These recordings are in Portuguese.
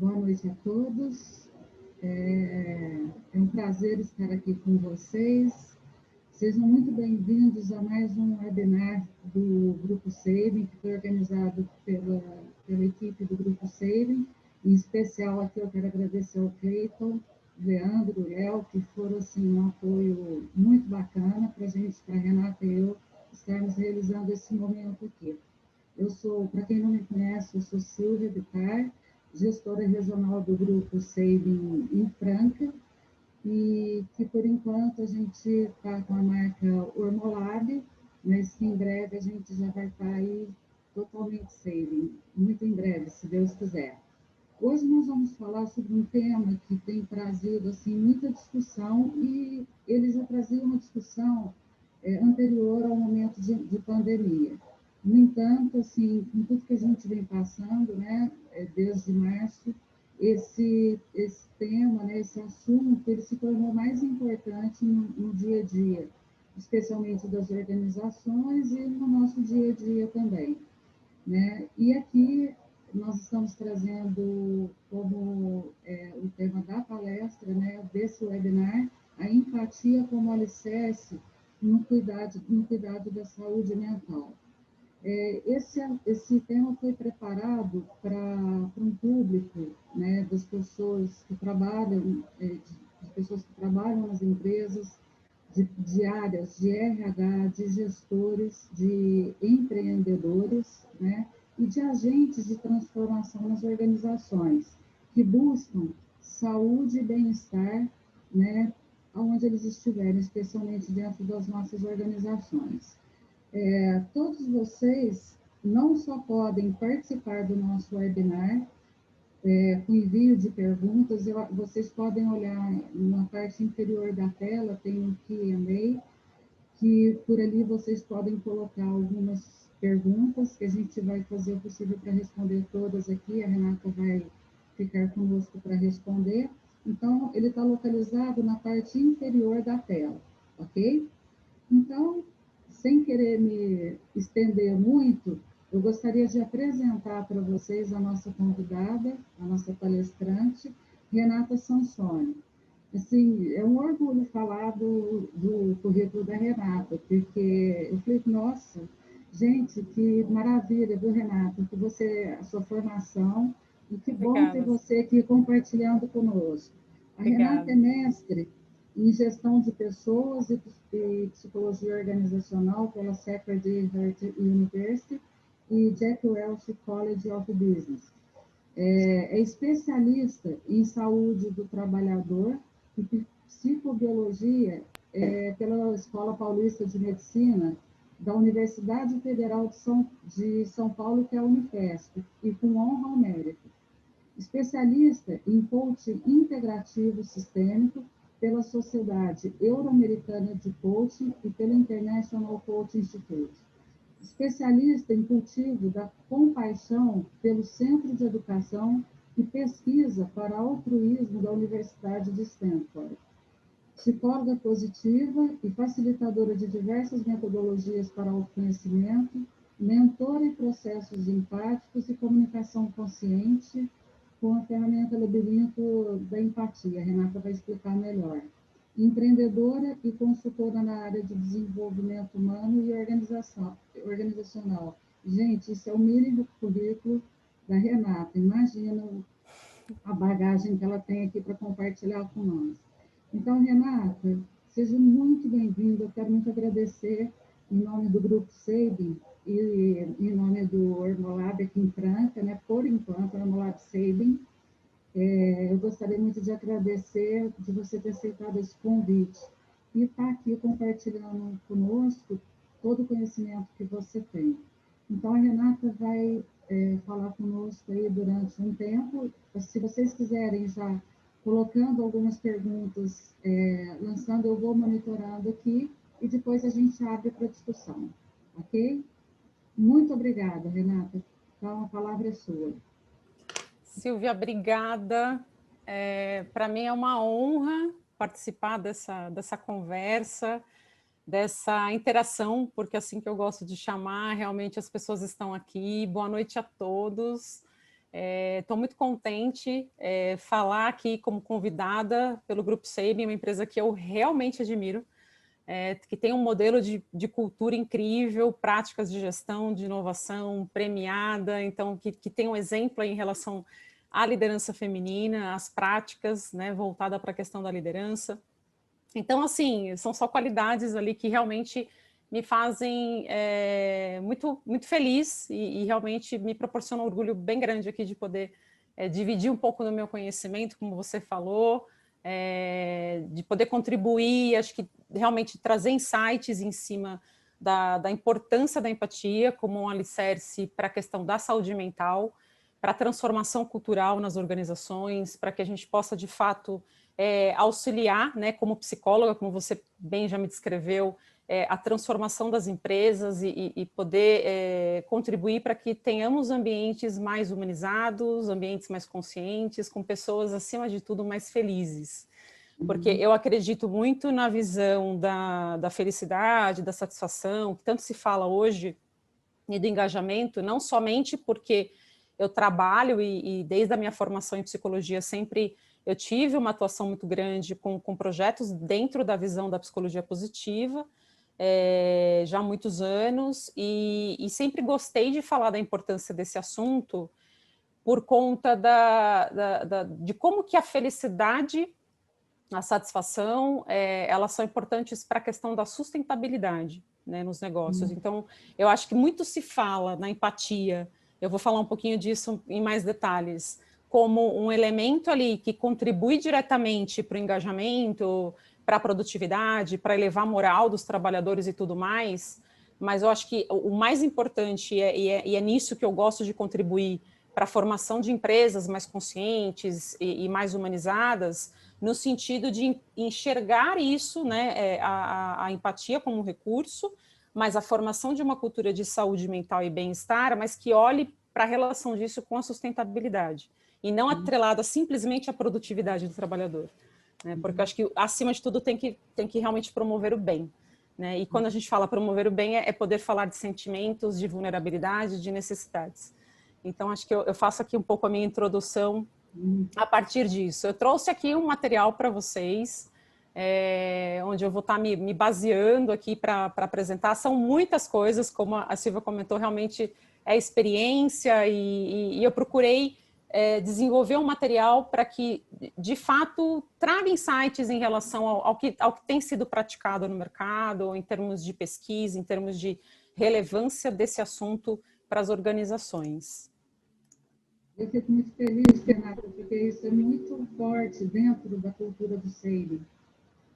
Boa noite a todos. É um prazer estar aqui com vocês. Sejam muito bem-vindos a mais um webinar do Grupo Saving, que foi organizado pela equipe do Grupo Saving. Em especial, aqui eu quero agradecer ao Cleiton, Leandro, Léo, que foram assim, um apoio muito bacana para a gente, para a Renata e eu, estarmos realizando esse momento aqui. Eu sou, para quem não me conhece, eu sou Silvia Bittar, gestora regional do Grupo Saving em Franca, e que, por enquanto, a gente está com a marca Ormolab, mas que em breve a gente já vai estar aí totalmente Saving, muito em breve, se Deus quiser. Hoje nós vamos falar sobre um tema que tem trazido assim, muita discussão, e ele já trazia uma discussão anterior ao momento de pandemia. No entanto, assim, com tudo que a gente vem passando, né, desde março, esse tema, né, esse assunto, ele se tornou mais importante no dia a dia, especialmente das organizações e no nosso dia a dia também, né? E aqui nós estamos trazendo como o tema da palestra, né, desse webinar, a empatia como alicerce no cuidado da saúde mental. Esse tema foi preparado para um público, né, das pessoas que trabalham, de pessoas que trabalham nas empresas, de áreas de RH, de gestores, de empreendedores, né, e de agentes de transformação nas organizações, que buscam saúde e bem-estar, né, onde eles estiverem, especialmente dentro das nossas organizações. Todos vocês não só podem participar do nosso webinar, com envio de perguntas, vocês podem olhar na parte inferior da tela, tem um Q&A, que por ali vocês podem colocar algumas perguntas, que a gente vai fazer o possível para responder todas aqui, a Renata vai ficar conosco para responder. Então, ele está localizado na parte inferior da tela, ok? Então, sem querer me estender muito, eu gostaria de apresentar para vocês a nossa convidada, a nossa palestrante, Renata Sansone. Assim, é um orgulho falar do currículo da Renata, porque eu falei, nossa, gente, que maravilha, viu, Renata, que você, a sua formação, e que bom ter Obrigada. você aqui compartilhando conosco. A Renata é Obrigada. mestre em gestão de pessoas e psicologia organizacional pela Sacred Heart University e Jack Welch College of Business. É especialista em saúde do trabalhador e psicobiologia pela Escola Paulista de Medicina da Universidade Federal de São Paulo, que é a Unifesp, e com honra ao mérito. Especialista em coaching integrativo sistêmico pela Sociedade Euro-Americana de Coaching e pela International Coaching Institute. Especialista em cultivo da compaixão pelo Centro de Educação e Pesquisa para Altruísmo da Universidade de Stanford. Psicóloga positiva e facilitadora de diversas metodologias para o autoconhecimento, mentora em processos empáticos e comunicação consciente, com a ferramenta Labirinto da Empatia. A Renata vai explicar melhor. Empreendedora e consultora na área de desenvolvimento humano e organizacional. Gente, isso é o mínimo currículo da Renata. Imagina a bagagem que ela tem aqui para compartilhar com nós. Então, Renata, seja muito bem-vinda. Eu quero muito agradecer em nome do Grupo Saving e em nome do Ormolab aqui em Franca, né? Por enquanto, Ormolab Saving. Eu gostaria muito de agradecer de você ter aceitado esse convite e estar aqui compartilhando conosco todo o conhecimento que você tem. Então, a Renata vai falar conosco aí durante um tempo. Se vocês quiserem já colocando algumas perguntas, lançando, eu vou monitorando aqui e depois a gente abre para discussão, ok? Muito obrigada, Renata. Então, a palavra é sua. Silvia, obrigada. Para mim é uma honra participar dessa conversa, dessa interação, porque é assim que eu gosto de chamar, realmente as pessoas estão aqui. Boa noite a todos. Estou muito contente falar aqui como convidada pelo Grupo SEIB, uma empresa que eu realmente admiro, que tem um modelo de cultura incrível, práticas de gestão, de inovação premiada, então que tem um exemplo aí em relação à liderança feminina, às práticas, né, voltada para a questão da liderança. Então, assim, são só qualidades ali que realmente me fazem muito feliz e realmente me proporciona um orgulho bem grande aqui de poder dividir um pouco do meu conhecimento, como você falou, de poder contribuir, acho que realmente trazer insights em cima da importância da empatia como um alicerce para a questão da saúde mental, para a transformação cultural nas organizações, para que a gente possa, de fato, auxiliar, né, como psicóloga, como você bem já me descreveu, a transformação das empresas e poder contribuir para que tenhamos ambientes mais humanizados, ambientes mais conscientes, com pessoas, acima de tudo, mais felizes. Porque eu acredito muito na visão da felicidade, da satisfação, que tanto se fala hoje, e do engajamento, não somente porque eu trabalho e desde a minha formação em psicologia sempre eu tive uma atuação muito grande com projetos dentro da visão da psicologia positiva, já há muitos anos, e sempre gostei de falar da importância desse assunto por conta de como que a felicidade, a satisfação, elas são importantes para a questão da sustentabilidade, né, nos negócios. Então, eu acho que muito se fala na empatia, eu vou falar um pouquinho disso em mais detalhes, como um elemento ali que contribui diretamente para o engajamento, para a produtividade, para elevar a moral dos trabalhadores e tudo mais, mas eu acho que o mais importante, e é nisso que eu gosto de contribuir para a formação de empresas mais conscientes e mais humanizadas, no sentido de enxergar isso, né, a empatia como um recurso, mas a formação de uma cultura de saúde mental e bem-estar, mas que olhe para a relação disso com a sustentabilidade, e não atrelada simplesmente à produtividade do trabalhador, né, porque eu acho que, acima de tudo, tem que realmente promover o bem. Né, e quando a gente fala promover o bem, é poder falar de sentimentos, de vulnerabilidade, de necessidades. Então, acho que eu faço aqui um pouco a minha introdução a partir disso. Eu trouxe aqui um material para vocês, onde eu vou estar me baseando aqui para apresentar. São muitas coisas, como a Silvia comentou, realmente é experiência, e eu procurei desenvolver um material para que, de fato, traga insights em relação ao que tem sido praticado no mercado, em termos de pesquisa, em termos de relevância desse assunto para as organizações. Eu fico muito feliz, Renata, porque isso é muito forte dentro da cultura do SEIB.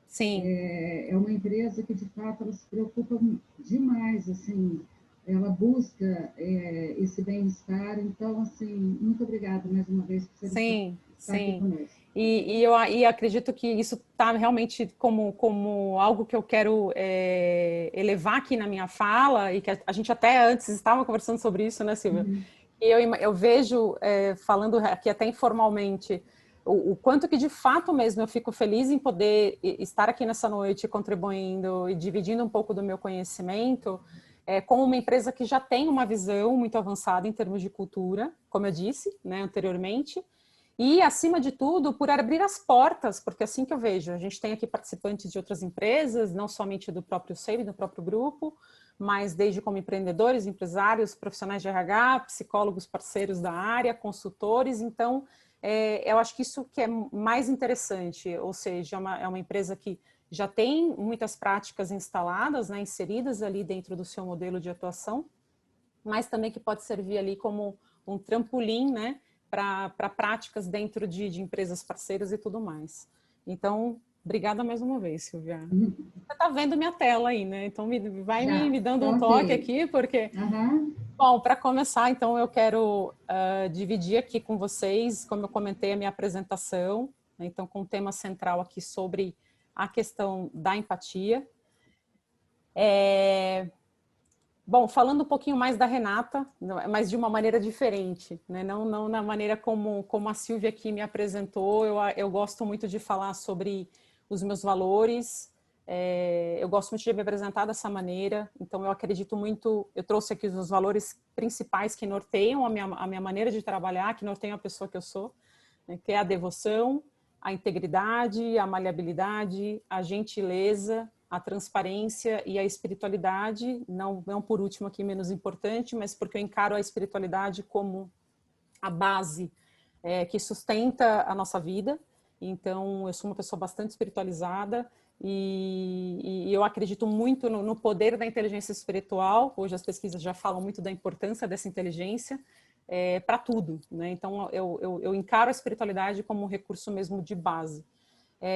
Sim. É uma empresa que, de fato, ela se preocupa demais, assim, ela busca esse bem-estar. Então, assim, muito obrigada mais uma vez por você estar aqui conosco. E eu acredito que isso está realmente como algo que eu quero elevar aqui na minha fala, e que a gente até antes estava conversando sobre isso, né, Silvia? E eu vejo, falando aqui até informalmente, o quanto que de fato mesmo eu fico feliz em poder estar aqui nessa noite contribuindo e dividindo um pouco do meu conhecimento com uma empresa que já tem uma visão muito avançada em termos de cultura, como eu disse, né, anteriormente, e, acima de tudo, por abrir as portas, porque assim que eu vejo, a gente tem aqui participantes de outras empresas, não somente do próprio SEIB, do próprio grupo, mas desde como empreendedores, empresários, profissionais de RH, psicólogos parceiros da área, consultores. Então, eu acho que isso que é mais interessante, ou seja, é uma empresa que já tem muitas práticas instaladas, né, inseridas ali dentro do seu modelo de atuação, mas também que pode servir ali como um trampolim, né, para práticas dentro de empresas parceiras e tudo mais. Então, obrigada mais uma vez, Silvia. Você está vendo minha tela aí, né? Então, vai me dando um toque aqui, porque... Bom, para começar, então, eu quero dividir aqui com vocês, como eu comentei, a minha apresentação, né? Então, com o tema central aqui sobre a questão da empatia. Bom, falando um pouquinho mais da Renata, mas de uma maneira diferente, né? Não na maneira como a Silvia aqui me apresentou. Eu gosto muito de falar sobre os meus valores, Eu gosto muito de me apresentar dessa maneira, então eu acredito muito, eu trouxe aqui os valores principais que norteiam a minha maneira de trabalhar, que norteiam a pessoa que eu sou, né, que é a devoção, a integridade, a maleabilidade, a gentileza, a transparência e a espiritualidade, não por último aqui menos importante, mas porque eu encaro a espiritualidade como a base que sustenta a nossa vida. Então, eu sou uma pessoa bastante espiritualizada e eu acredito muito no poder da inteligência espiritual. Hoje as pesquisas já falam muito da importância dessa inteligência para tudo, né? Então, eu encaro a espiritualidade como um recurso mesmo de base.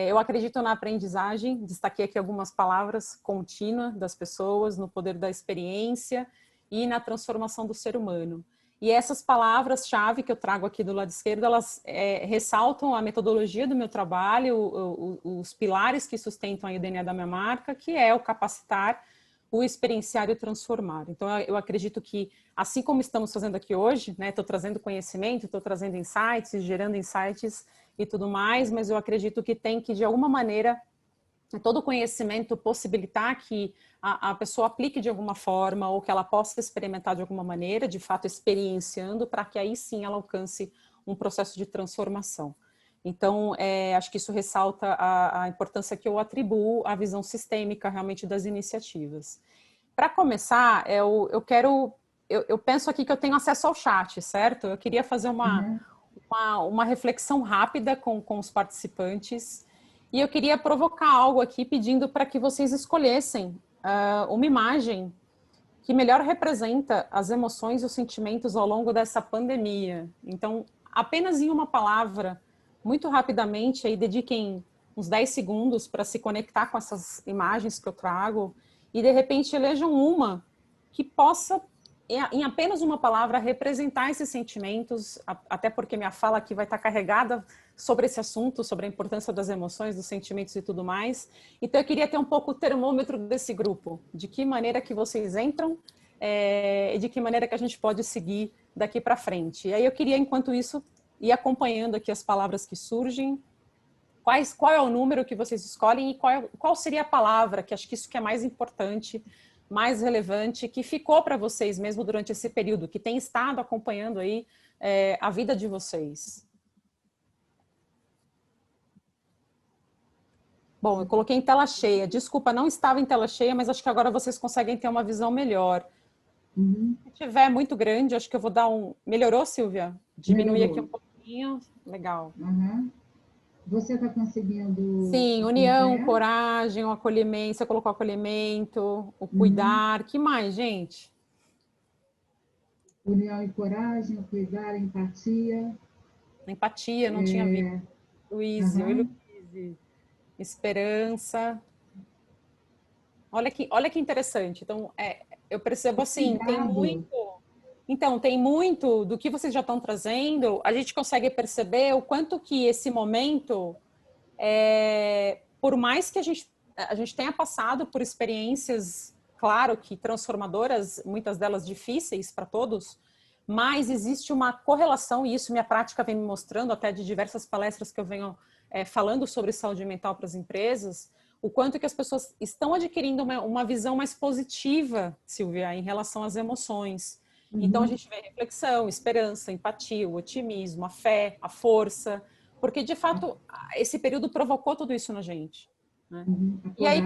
Eu acredito na aprendizagem, destaquei aqui algumas palavras contínua das pessoas, no poder da experiência e na transformação do ser humano. E essas palavras-chave que eu trago aqui do lado esquerdo, elas ressaltam a metodologia do meu trabalho, os pilares que sustentam aí o DNA da minha marca, que é o capacitar, o experienciar e o transformar. Então, eu acredito que, assim como estamos fazendo aqui hoje, né, estou trazendo conhecimento, estou trazendo insights, gerando insights e tudo mais, mas eu acredito que tem que, de alguma maneira, todo conhecimento possibilitar que a pessoa aplique de alguma forma ou que ela possa experimentar de alguma maneira, de fato experienciando, para que aí sim ela alcance um processo de transformação. Então, acho que isso ressalta a importância que eu atribuo à visão sistêmica realmente das iniciativas. Para começar, eu penso aqui que eu tenho acesso ao chat, certo? Eu queria fazer uma reflexão rápida com os participantes. E eu queria provocar algo aqui pedindo para que vocês escolhessem uma imagem que melhor representa as emoções e os sentimentos ao longo dessa pandemia. Então, apenas em uma palavra, muito rapidamente, aí dediquem uns 10 segundos para se conectar com essas imagens que eu trago e, de repente, elejam uma que possa, em apenas uma palavra, representar esses sentimentos, até porque minha fala aqui vai estar carregada sobre esse assunto, sobre a importância das emoções, dos sentimentos e tudo mais. Então, eu queria ter um pouco o termômetro desse grupo, de que maneira que vocês entram e de que maneira que a gente pode seguir daqui para frente. E aí eu queria, enquanto isso, ir acompanhando aqui as palavras que surgem, qual é o número que vocês escolhem e qual seria a palavra, que acho que isso que é mais importante, mais relevante, que ficou para vocês mesmo durante esse período, que tem estado acompanhando aí a vida de vocês. Bom, eu coloquei em tela cheia. Desculpa, não estava em tela cheia, mas acho que agora vocês conseguem ter uma visão melhor. Se tiver muito grande, acho que eu vou dar um... Melhorou, Silvia? Diminuir aqui um pouquinho. Legal. Você está conseguindo Sim, união, coragem, o acolhimento. Você colocou acolhimento, o cuidar. Que mais, gente? União e coragem, o cuidar, a empatia. Empatia, não tinha visto. Luiz, oi, Luiz. Esperança. Olha que interessante. Então, eu percebo assim, tem muito do que vocês já estão trazendo, a gente consegue perceber o quanto que esse momento, por mais que a gente tenha passado por experiências, claro que transformadoras, muitas delas difíceis para todos, mas existe uma correlação, e isso minha prática vem me mostrando, até de diversas palestras que eu venho falando sobre saúde mental para as empresas, o quanto que as pessoas estão adquirindo uma visão mais positiva, Silvia, em relação às emoções. Então, a gente vê reflexão, esperança, empatia, o otimismo, a fé, a força, porque, de fato, esse período provocou tudo isso na gente. Né? E aí,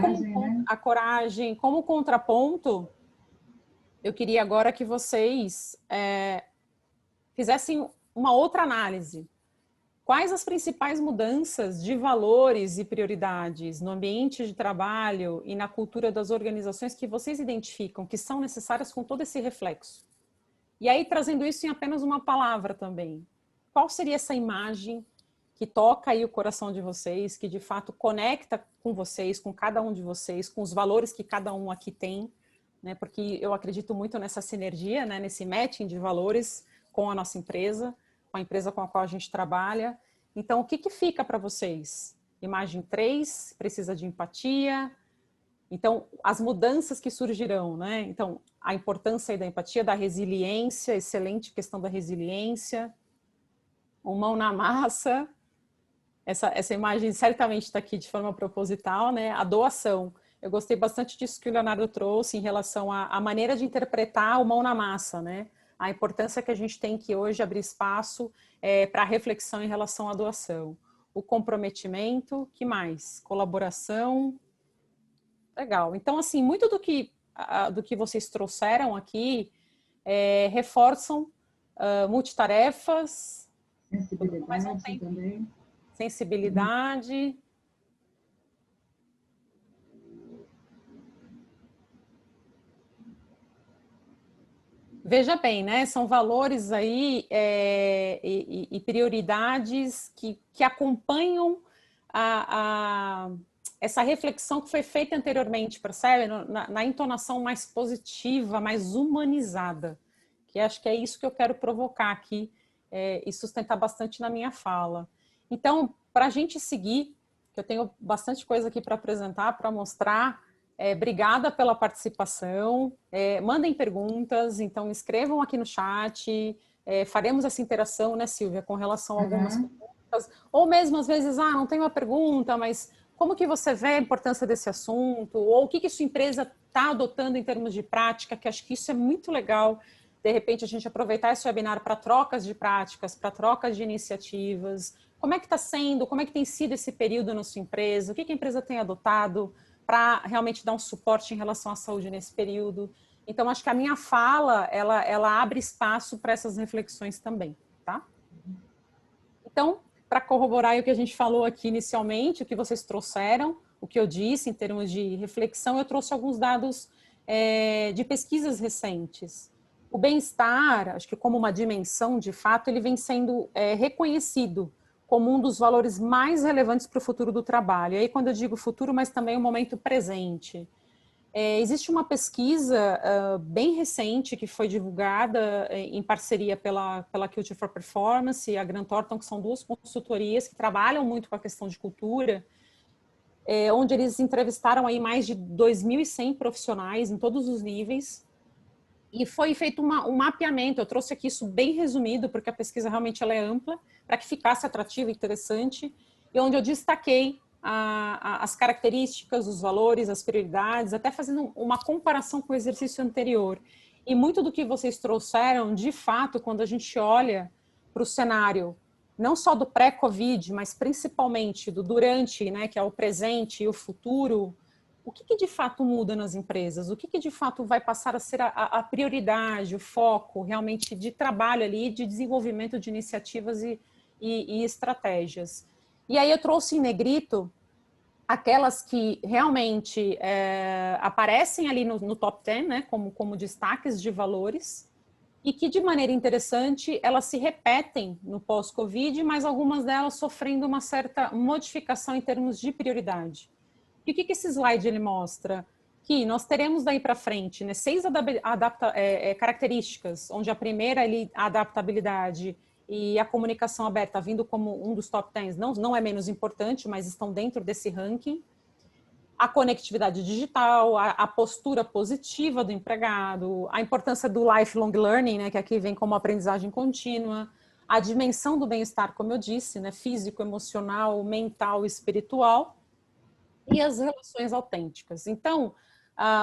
a coragem, como contraponto, eu queria agora que vocês fizessem uma outra análise. Quais as principais mudanças de valores e prioridades no ambiente de trabalho e na cultura das organizações que vocês identificam que são necessárias com todo esse reflexo? E aí, trazendo isso em apenas uma palavra também. Qual seria essa imagem que toca aí o coração de vocês, que de fato conecta com vocês, com cada um de vocês, com os valores que cada um aqui tem, né? Porque eu acredito muito nessa sinergia, né? Nesse matching de valores com a nossa empresa, com a empresa com a qual a gente trabalha. Então, o que fica para vocês? Imagem 3, precisa de empatia. Então, as mudanças que surgirão, né? Então, a importância aí da empatia, da resiliência, excelente questão da resiliência. Mão na massa. essa imagem certamente está aqui de forma proposital, né? A doação. Eu gostei bastante disso que o Leonardo trouxe em relação à maneira de interpretar o mão na massa, né? A importância que a gente tem que hoje abrir espaço para reflexão em relação à doação. O comprometimento, que mais? Colaboração. Legal. Então, assim, muito do que vocês trouxeram aqui reforçam multitarefas, Sensibilidade também. Sensibilidade. Veja bem, né? São valores aí e prioridades que acompanham essa reflexão que foi feita anteriormente, percebe? Na entonação mais positiva, mais humanizada. Que acho que é isso que eu quero provocar aqui e sustentar bastante na minha fala. Então, para a gente seguir, que eu tenho bastante coisa aqui para apresentar, para mostrar. Obrigada pela participação, mandem perguntas, então escrevam aqui no chat, faremos essa interação, né, Silvia, com relação a algumas perguntas, ou mesmo às vezes, não tem uma pergunta, mas como que você vê a importância desse assunto, ou o que sua empresa está adotando em termos de prática, que acho que isso é muito legal, de repente a gente aproveitar esse webinar para trocas de práticas, para trocas de iniciativas, como é que está sendo, como é que tem sido esse período na sua empresa, o que a empresa tem adotado, para realmente dar um suporte em relação à saúde nesse período. Então, acho que a minha fala, ela abre espaço para essas reflexões também, tá? Então, para corroborar o que a gente falou aqui inicialmente, o que vocês trouxeram, o que eu disse em termos de reflexão, eu trouxe alguns dados de pesquisas recentes. O bem-estar, acho que como uma dimensão, de fato, ele vem sendo reconhecido como um dos valores mais relevantes para o futuro do trabalho. E aí, quando eu digo futuro, mas também o momento presente. Existe uma pesquisa bem recente que foi divulgada em parceria pela Culture for Performance e a Grant Thornton, que são duas consultorias que trabalham muito com a questão de cultura, onde eles entrevistaram aí mais de 2.100 profissionais em todos os níveis, e foi feito um mapeamento. Eu trouxe aqui isso bem resumido, porque a pesquisa realmente ela é ampla, para que ficasse atrativa e interessante, e onde eu destaquei as características, os valores, as prioridades, até fazendo uma comparação com o exercício anterior. E muito do que vocês trouxeram, de fato, quando a gente olha para o cenário, não só do pré-Covid, mas principalmente do durante, né, que é o presente e o futuro, o que de fato muda nas empresas? O que de fato vai passar a ser a prioridade, o foco realmente de trabalho ali, de desenvolvimento de iniciativas e estratégias? E aí eu trouxe em negrito aquelas que realmente aparecem ali no top 10, né, como destaques de valores, e que de maneira interessante elas se repetem no pós-Covid, mas algumas delas sofrendo uma certa modificação em termos de prioridade. E o que esse slide ele mostra? Que nós teremos daí para frente, né, 6 características, onde a primeira ali, a adaptabilidade e a comunicação aberta vindo como um dos top 10, não é menos importante, mas estão dentro desse ranking. A conectividade digital, a postura positiva do empregado, a importância do lifelong learning, né, que aqui vem como aprendizagem contínua, a dimensão do bem-estar, como eu disse, né, físico, emocional, mental e espiritual, e as relações autênticas. Então,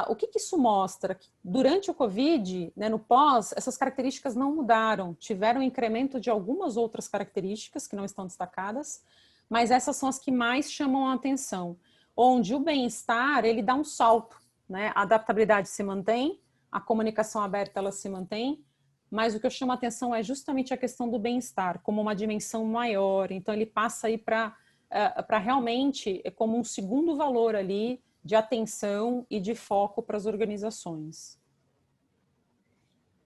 o que isso mostra? Que durante o Covid, né, no pós, essas características não mudaram, tiveram um incremento de algumas outras características que não estão destacadas, mas essas são as que mais chamam a atenção, onde o bem-estar, ele dá um salto, né? A adaptabilidade se mantém, a comunicação aberta, ela se mantém, mas o que eu chamo a atenção é justamente a questão do bem-estar, como uma dimensão maior, então ele passa aí para realmente como um segundo valor ali de atenção e de foco para as organizações.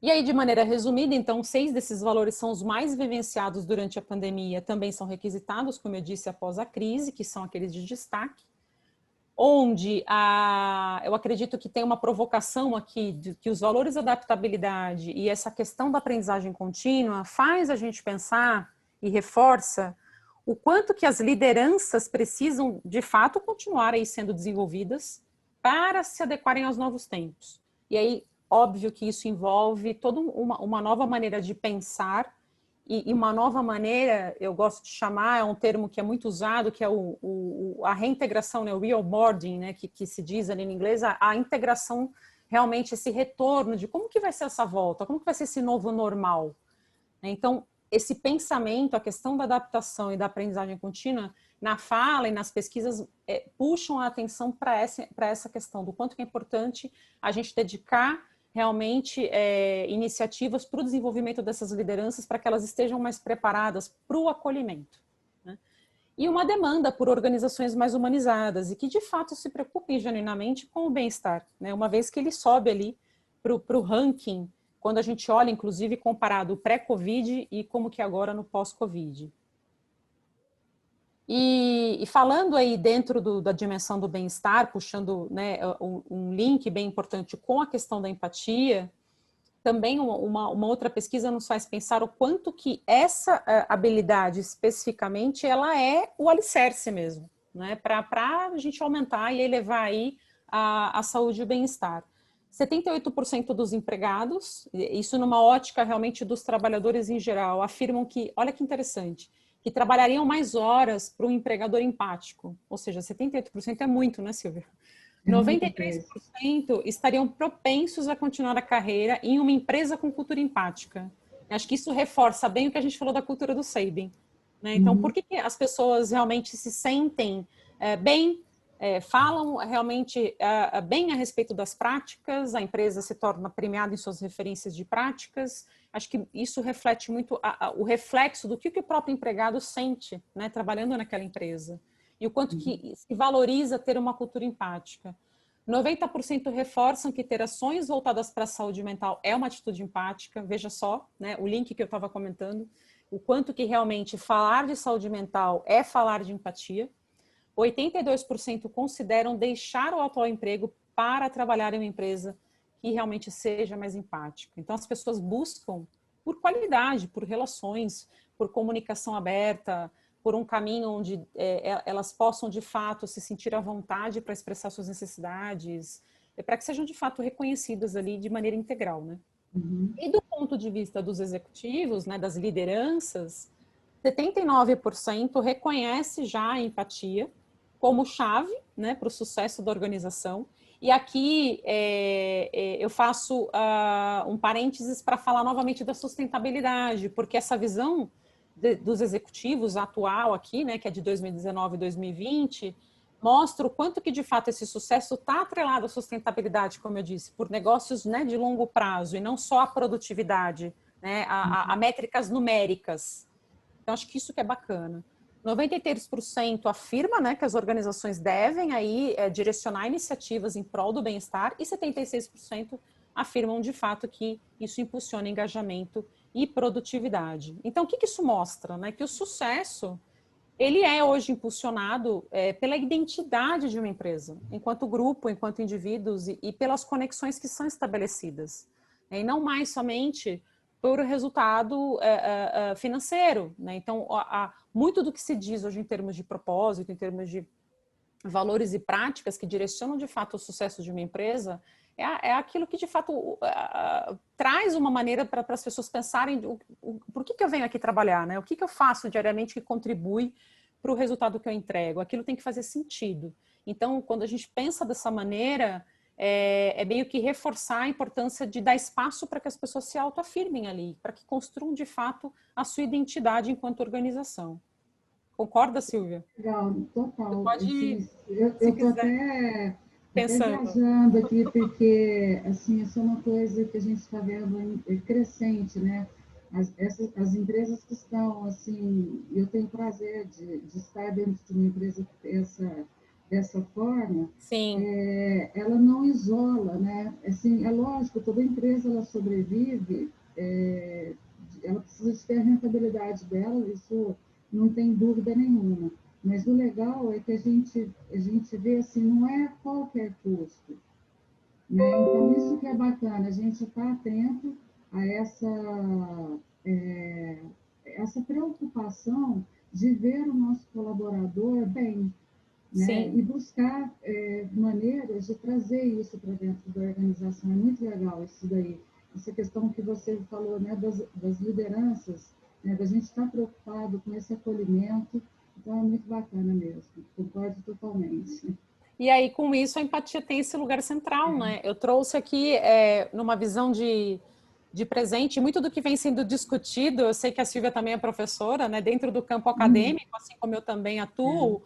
E aí, de maneira resumida, então, 6 desses valores são os mais vivenciados durante a pandemia, também são requisitados, como eu disse, após a crise, que são aqueles de destaque, onde eu acredito que tem uma provocação aqui, de que os valores da adaptabilidade e essa questão da aprendizagem contínua faz a gente pensar e reforça o quanto que as lideranças precisam, de fato, continuar aí sendo desenvolvidas para se adequarem aos novos tempos. E aí, óbvio que isso envolve toda uma nova maneira de pensar e uma nova maneira, eu gosto de chamar, é um termo que é muito usado, que é a reintegração, né, o reonboarding, né, que se diz ali em inglês, a integração, realmente esse retorno de como que vai ser essa volta, como que vai ser esse novo normal. Então, esse pensamento, a questão da adaptação e da aprendizagem contínua, na fala e nas pesquisas, puxam a atenção para essa questão do quanto que é importante a gente dedicar realmente iniciativas para o desenvolvimento dessas lideranças, para que elas estejam mais preparadas para o acolhimento. Né? E uma demanda por organizações mais humanizadas e que, de fato, se preocupem genuinamente com o bem-estar, né? Uma vez que ele sobe ali para o ranking, quando a gente olha, inclusive, comparado o pré-Covid e como que agora no pós-Covid. E falando aí dentro da dimensão do bem-estar, puxando, né, um link bem importante com a questão da empatia, também uma outra pesquisa nos faz pensar o quanto que essa habilidade especificamente, ela é o alicerce mesmo, né, para a gente aumentar e elevar aí a saúde e o bem-estar. 78% dos empregados, isso numa ótica realmente dos trabalhadores em geral, afirmam que, olha que interessante, que trabalhariam mais horas para um empregador empático. Ou seja, 78% é muito, né, Silvia? 93% estariam propensos a continuar a carreira em uma empresa com cultura empática. Acho que isso reforça bem o que a gente falou da cultura do Sabin. Né? Então, por que as pessoas realmente se sentem bem, falam realmente bem a respeito das práticas, a empresa se torna premiada em suas referências de práticas? Acho que isso reflete muito o reflexo do que o próprio empregado sente, né, trabalhando naquela empresa. E o quanto que se valoriza ter uma cultura empática. 90% reforçam que ter ações voltadas para a saúde mental é uma atitude empática. Veja só, né, o link que eu estava comentando, o quanto que realmente falar de saúde mental é falar de empatia. 82% consideram deixar o atual emprego para trabalhar em uma empresa que realmente seja mais empática. Então, as pessoas buscam por qualidade, por relações, por comunicação aberta, por um caminho onde elas possam, de fato, se sentir à vontade para expressar suas necessidades, para que sejam, de fato, reconhecidas ali de maneira integral, né? E do ponto de vista dos executivos, né, das lideranças, 79% reconhece já a empatia como chave, né, para o sucesso da organização. E aqui eu faço um parênteses para falar novamente da sustentabilidade, porque essa visão dos executivos atual aqui, né, que é de 2019 e 2020, mostra o quanto que de fato esse sucesso está atrelado à sustentabilidade, como eu disse, por negócios, né, de longo prazo e não só a produtividade, né, a métricas numéricas. Então, acho que isso que é bacana. 93% afirma, né, que as organizações devem aí direcionar iniciativas em prol do bem-estar e 76% afirmam de fato que isso impulsiona engajamento e produtividade. Então, o que isso mostra? Né? Que o sucesso ele é hoje impulsionado pela identidade de uma empresa, enquanto grupo, enquanto indivíduos e pelas conexões que são estabelecidas. E não mais somente por resultado financeiro. Né? Então, muito do que se diz hoje em termos de propósito, em termos de valores e práticas que direcionam de fato o sucesso de uma empresa, é aquilo que de fato traz uma maneira para as pessoas pensarem por que eu venho aqui trabalhar, né? O que eu faço diariamente que contribui para o resultado que eu entrego. Aquilo tem que fazer sentido. Então, quando a gente pensa dessa maneira, é meio que reforçar a importância de dar espaço para que as pessoas se autoafirmem ali, para que construam de fato a sua identidade enquanto organização. Concorda, Silvia? Legal, Você total. pode, Assim, eu se estou quiser, até pensando. viajando aqui, porque assim, isso é uma coisa que a gente está vendo crescente, né? As empresas que estão, assim, eu tenho prazer de estar dentro de uma empresa que pensa dessa forma, Sim, ela não isola, né? Assim, é lógico, toda empresa ela sobrevive, ela precisa ter a rentabilidade dela, isso não tem dúvida nenhuma. Mas o legal é que a gente vê assim, não é a qualquer custo. Né? Então, isso que é bacana, a gente está atento a essa preocupação de ver o nosso colaborador bem, né? sim. E buscar maneiras de trazer isso para dentro da organização. É muito legal isso daí. Essa questão que você falou, né, das lideranças, né, da gente estar preocupado com esse acolhimento. Então, é muito bacana mesmo, concordo totalmente. E aí, com isso, a empatia tem esse lugar central, né? Eu trouxe aqui, numa visão de presente, muito do que vem sendo discutido, eu sei que a Silvia também é professora, né? Dentro do campo acadêmico, assim como eu também atuo,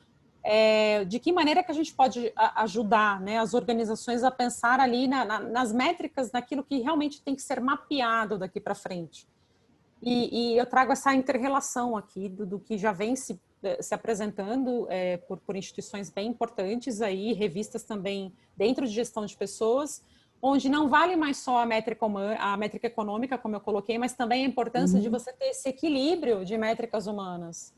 de que maneira que a gente pode ajudar, né, as organizações a pensar ali nas métricas, naquilo que realmente tem que ser mapeado daqui para frente. E eu trago essa inter-relação aqui do que já vem se apresentando por instituições bem importantes aí, revistas também dentro de gestão de pessoas, onde não vale mais só a métrica econômica, como eu coloquei, mas também a importância de você ter esse equilíbrio de métricas humanas.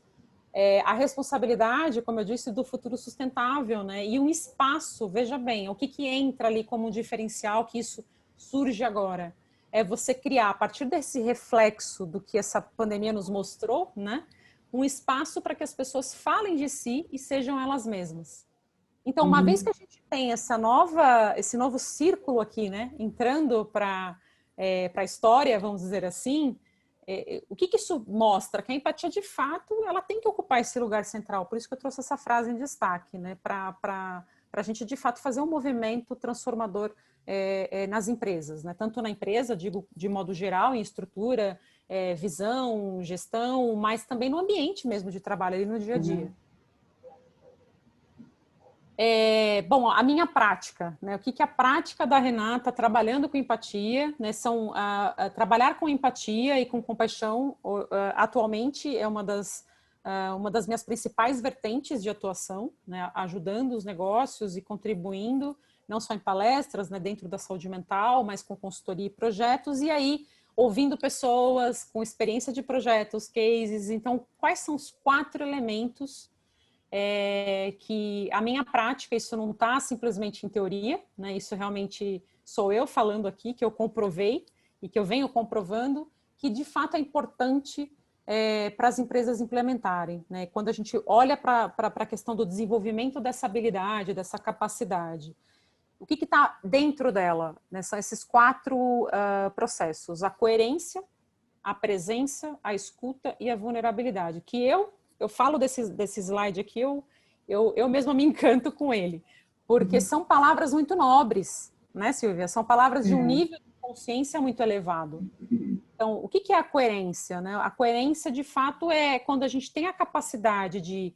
A responsabilidade, como eu disse, do futuro sustentável, né? E um espaço, veja bem, o que entra ali como um diferencial que isso surge agora? É você criar, a partir desse reflexo do que essa pandemia nos mostrou, né? Um espaço para que as pessoas falem de si e sejam elas mesmas. Então, uma vez que a gente tem esse novo círculo aqui, né? Entrando para a história, vamos dizer assim, o que isso mostra? Que a empatia, de fato, ela tem que ocupar esse lugar central. Por isso que eu trouxe essa frase em destaque, né? Para a gente, de fato, fazer um movimento transformador nas empresas, né? Tanto na empresa, digo, de modo geral, em estrutura, visão, gestão, mas também no ambiente mesmo de trabalho, ali no dia a dia. Bom, a minha prática, né? O que a prática da Renata trabalhando com empatia, né? Trabalhar com empatia e com compaixão atualmente é uma das minhas principais vertentes de atuação, né? Ajudando os negócios e contribuindo, não só em palestras, né? Dentro da saúde mental, mas com consultoria e projetos, e aí ouvindo pessoas com experiência de projetos, cases. Então, quais são os 4 elementos que a minha prática, isso não está simplesmente em teoria, né? Isso realmente sou eu falando aqui, que eu comprovei e que eu venho comprovando, que de fato é importante para as empresas implementarem, né? Quando a gente olha para a questão do desenvolvimento dessa habilidade, dessa capacidade, o que está dentro dela, né? São esses 4 processos: a coerência, a presença, a escuta e a vulnerabilidade, que eu falo desse slide aqui, eu mesma me encanto com ele, porque são palavras muito nobres, né, Silvia? São palavras de um nível de consciência muito elevado. Então, o que é a coerência, né? A coerência, de fato, é quando a gente tem a capacidade de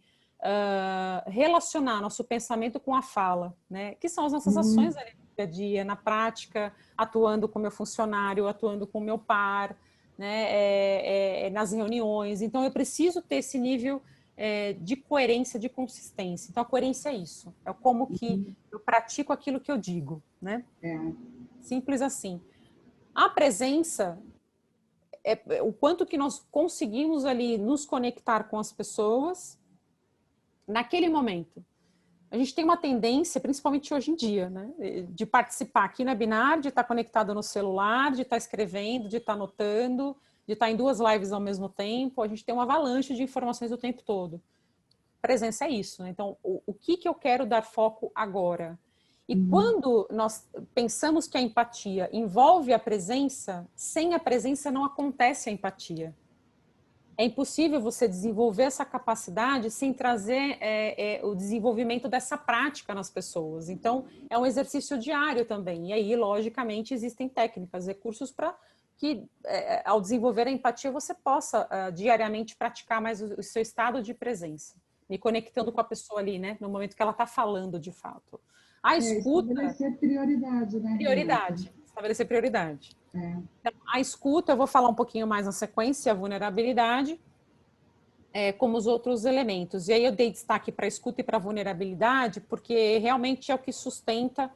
relacionar nosso pensamento com a fala, né? Que são as nossas ações ali no dia a dia, na prática, atuando com meu funcionário, atuando com meu par, né, nas reuniões. Então, eu preciso ter esse nível de coerência, de consistência. Então, a coerência é isso. É como que eu pratico aquilo que eu digo, né? Simples assim. A presença é o quanto que nós conseguimos ali nos conectar com as pessoas naquele momento. A gente tem uma tendência, principalmente hoje em dia, né, de participar aqui na Binar, de estar conectado no celular, de estar escrevendo, de estar anotando, de estar em 2 lives ao mesmo tempo. A gente tem uma avalanche de informações o tempo todo. Presença é isso, né? Então, o que eu quero dar foco agora? E quando nós pensamos que a empatia envolve a presença, sem a presença não acontece a empatia. É impossível você desenvolver essa capacidade sem trazer o desenvolvimento dessa prática nas pessoas. Então, é um exercício diário também. E aí, logicamente, existem técnicas, recursos para que, ao desenvolver a empatia, você possa diariamente praticar mais o seu estado de presença, me conectando com a pessoa ali, né, no momento que ela está falando de fato. A escuta... Estabelecer prioridade, né, Prioridade. Estabelecer prioridade. Então, a escuta, eu vou falar um pouquinho mais na sequência, a vulnerabilidade, como os outros elementos. E aí eu dei destaque para a escuta e para a vulnerabilidade, porque realmente é o que sustenta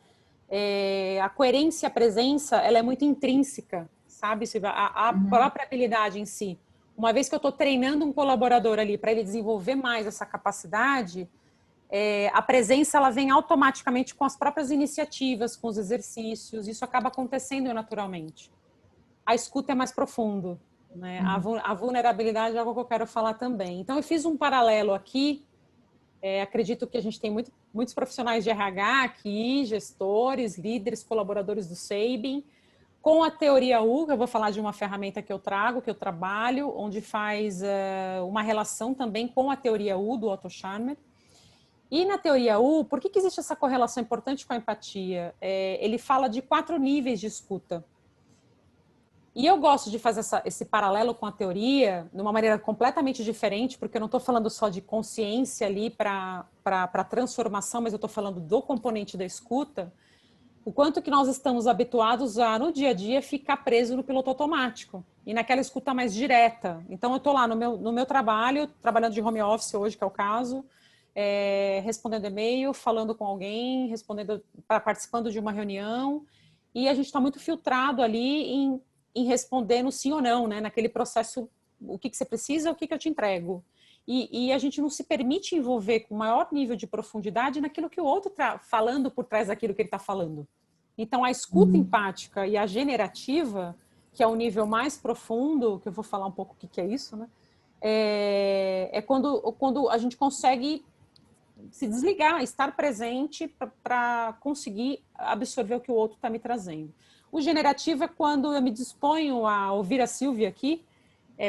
a coerência, a presença, ela é muito intrínseca, sabe, Silvia? A própria habilidade em si. Uma vez que eu estou treinando um colaborador ali para ele desenvolver mais essa capacidade, a presença ela vem automaticamente com as próprias iniciativas, com os exercícios, isso acaba acontecendo naturalmente. A escuta é mais profundo, né? A vulnerabilidade é algo que eu quero falar também. Então, eu fiz um paralelo aqui, acredito que a gente tem muitos profissionais de RH aqui, gestores, líderes, colaboradores do SEIBIN, Com a teoria U, eu vou falar de uma ferramenta que eu trago, que eu trabalho, onde faz uma relação também com a teoria U do Otto Scharmer. E na teoria U, por que existe essa correlação importante com a empatia? Ele fala de 4 níveis de escuta. E eu gosto de fazer esse paralelo com a teoria de uma maneira completamente diferente, porque eu não estou falando só de consciência ali para transformação, mas eu estou falando do componente da escuta, o quanto que nós estamos habituados a, no dia a dia, ficar preso no piloto automático e naquela escuta mais direta. Então, eu estou lá no meu trabalho, trabalhando de home office hoje, que é o caso, respondendo e-mail, falando com alguém, participando de uma reunião, e a gente está muito filtrado ali em responder no sim ou não, né? Naquele processo, o que você precisa, o que eu te entrego. E a gente não se permite envolver com maior nível de profundidade naquilo que o outro está falando por trás daquilo que ele está falando. Então, a escuta empática e a generativa, que é o nível mais profundo, que eu vou falar um pouco o que é isso, né? Quando a gente consegue se desligar, estar presente para conseguir absorver o que o outro está me trazendo. O generativo é quando eu me disponho a ouvir a Silvia aqui,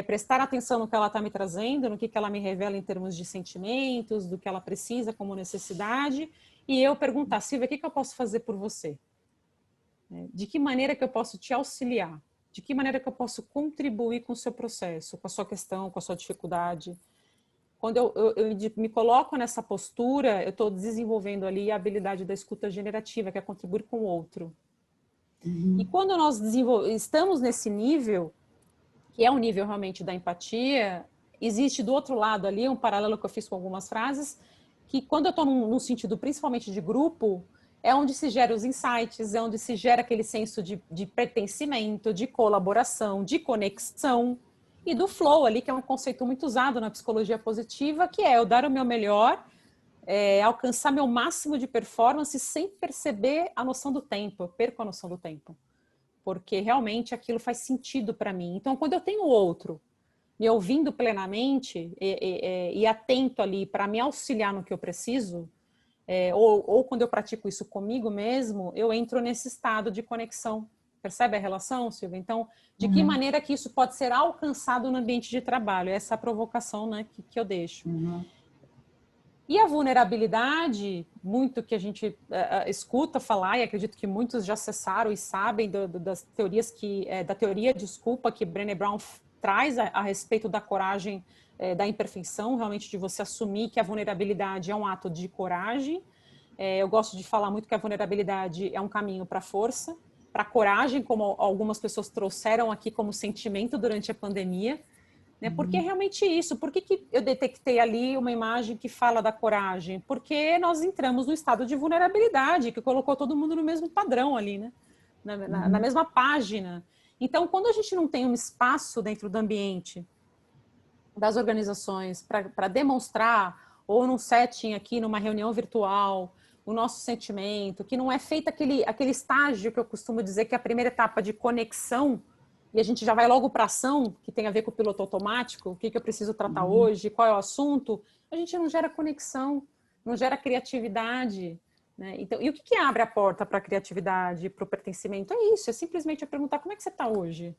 prestar atenção no que ela está me trazendo, no que ela me revela em termos de sentimentos, do que ela precisa como necessidade, e eu perguntar, Silvia, o que eu posso fazer por você? De que maneira que eu posso te auxiliar? De que maneira que eu posso contribuir com o seu processo, com a sua questão, com a sua dificuldade? Quando eu me coloco nessa postura, eu estou desenvolvendo ali a habilidade da escuta generativa, que é contribuir com o outro. E quando nós estamos nesse nível, que é um nível realmente da empatia, existe do outro lado ali um paralelo que eu fiz com algumas frases, que quando eu estou num sentido principalmente de grupo, é onde se gera os insights, é onde se gera aquele senso de pertencimento, de colaboração, de conexão, e do flow ali, que é um conceito muito usado na psicologia positiva, que é eu dar o meu melhor, alcançar meu máximo de performance sem perceber a noção do tempo, eu perco a noção do tempo, porque realmente aquilo faz sentido para mim. Então, quando eu tenho o outro me ouvindo plenamente e atento ali para me auxiliar no que eu preciso, ou quando eu pratico isso comigo mesmo, eu entro nesse estado de conexão. Percebe a relação, Silvia? Então, de que maneira que isso pode ser alcançado no ambiente de trabalho? Essa é a provocação, né, que eu deixo. E a vulnerabilidade, muito que a gente escuta falar, e acredito que muitos já acessaram e sabem das teorias da teoria de desculpa que Brené Brown traz a respeito da coragem, da imperfeição, realmente de você assumir que a vulnerabilidade é um ato de coragem. Eu gosto de falar muito que a vulnerabilidade é um caminho para a força, para a coragem, como algumas pessoas trouxeram aqui como sentimento durante a pandemia. Né? Porque é realmente isso. Por que eu detectei ali uma imagem que fala da coragem? Porque nós entramos no estado de vulnerabilidade, que colocou todo mundo no mesmo padrão ali, né? Na mesma página. Então, quando a gente não tem um espaço dentro do ambiente das organizações para demonstrar, ou num setting aqui, numa reunião virtual, o nosso sentimento, que não é feito aquele estágio que eu costumo dizer que é a primeira etapa de conexão, e a gente já vai logo para a ação, que tem a ver com o piloto automático, o que eu preciso tratar hoje, qual é o assunto, a gente não gera conexão, não gera criatividade. Né? Então, e o que abre a porta para a criatividade, para o pertencimento? É isso, é simplesmente eu perguntar como é que você está hoje?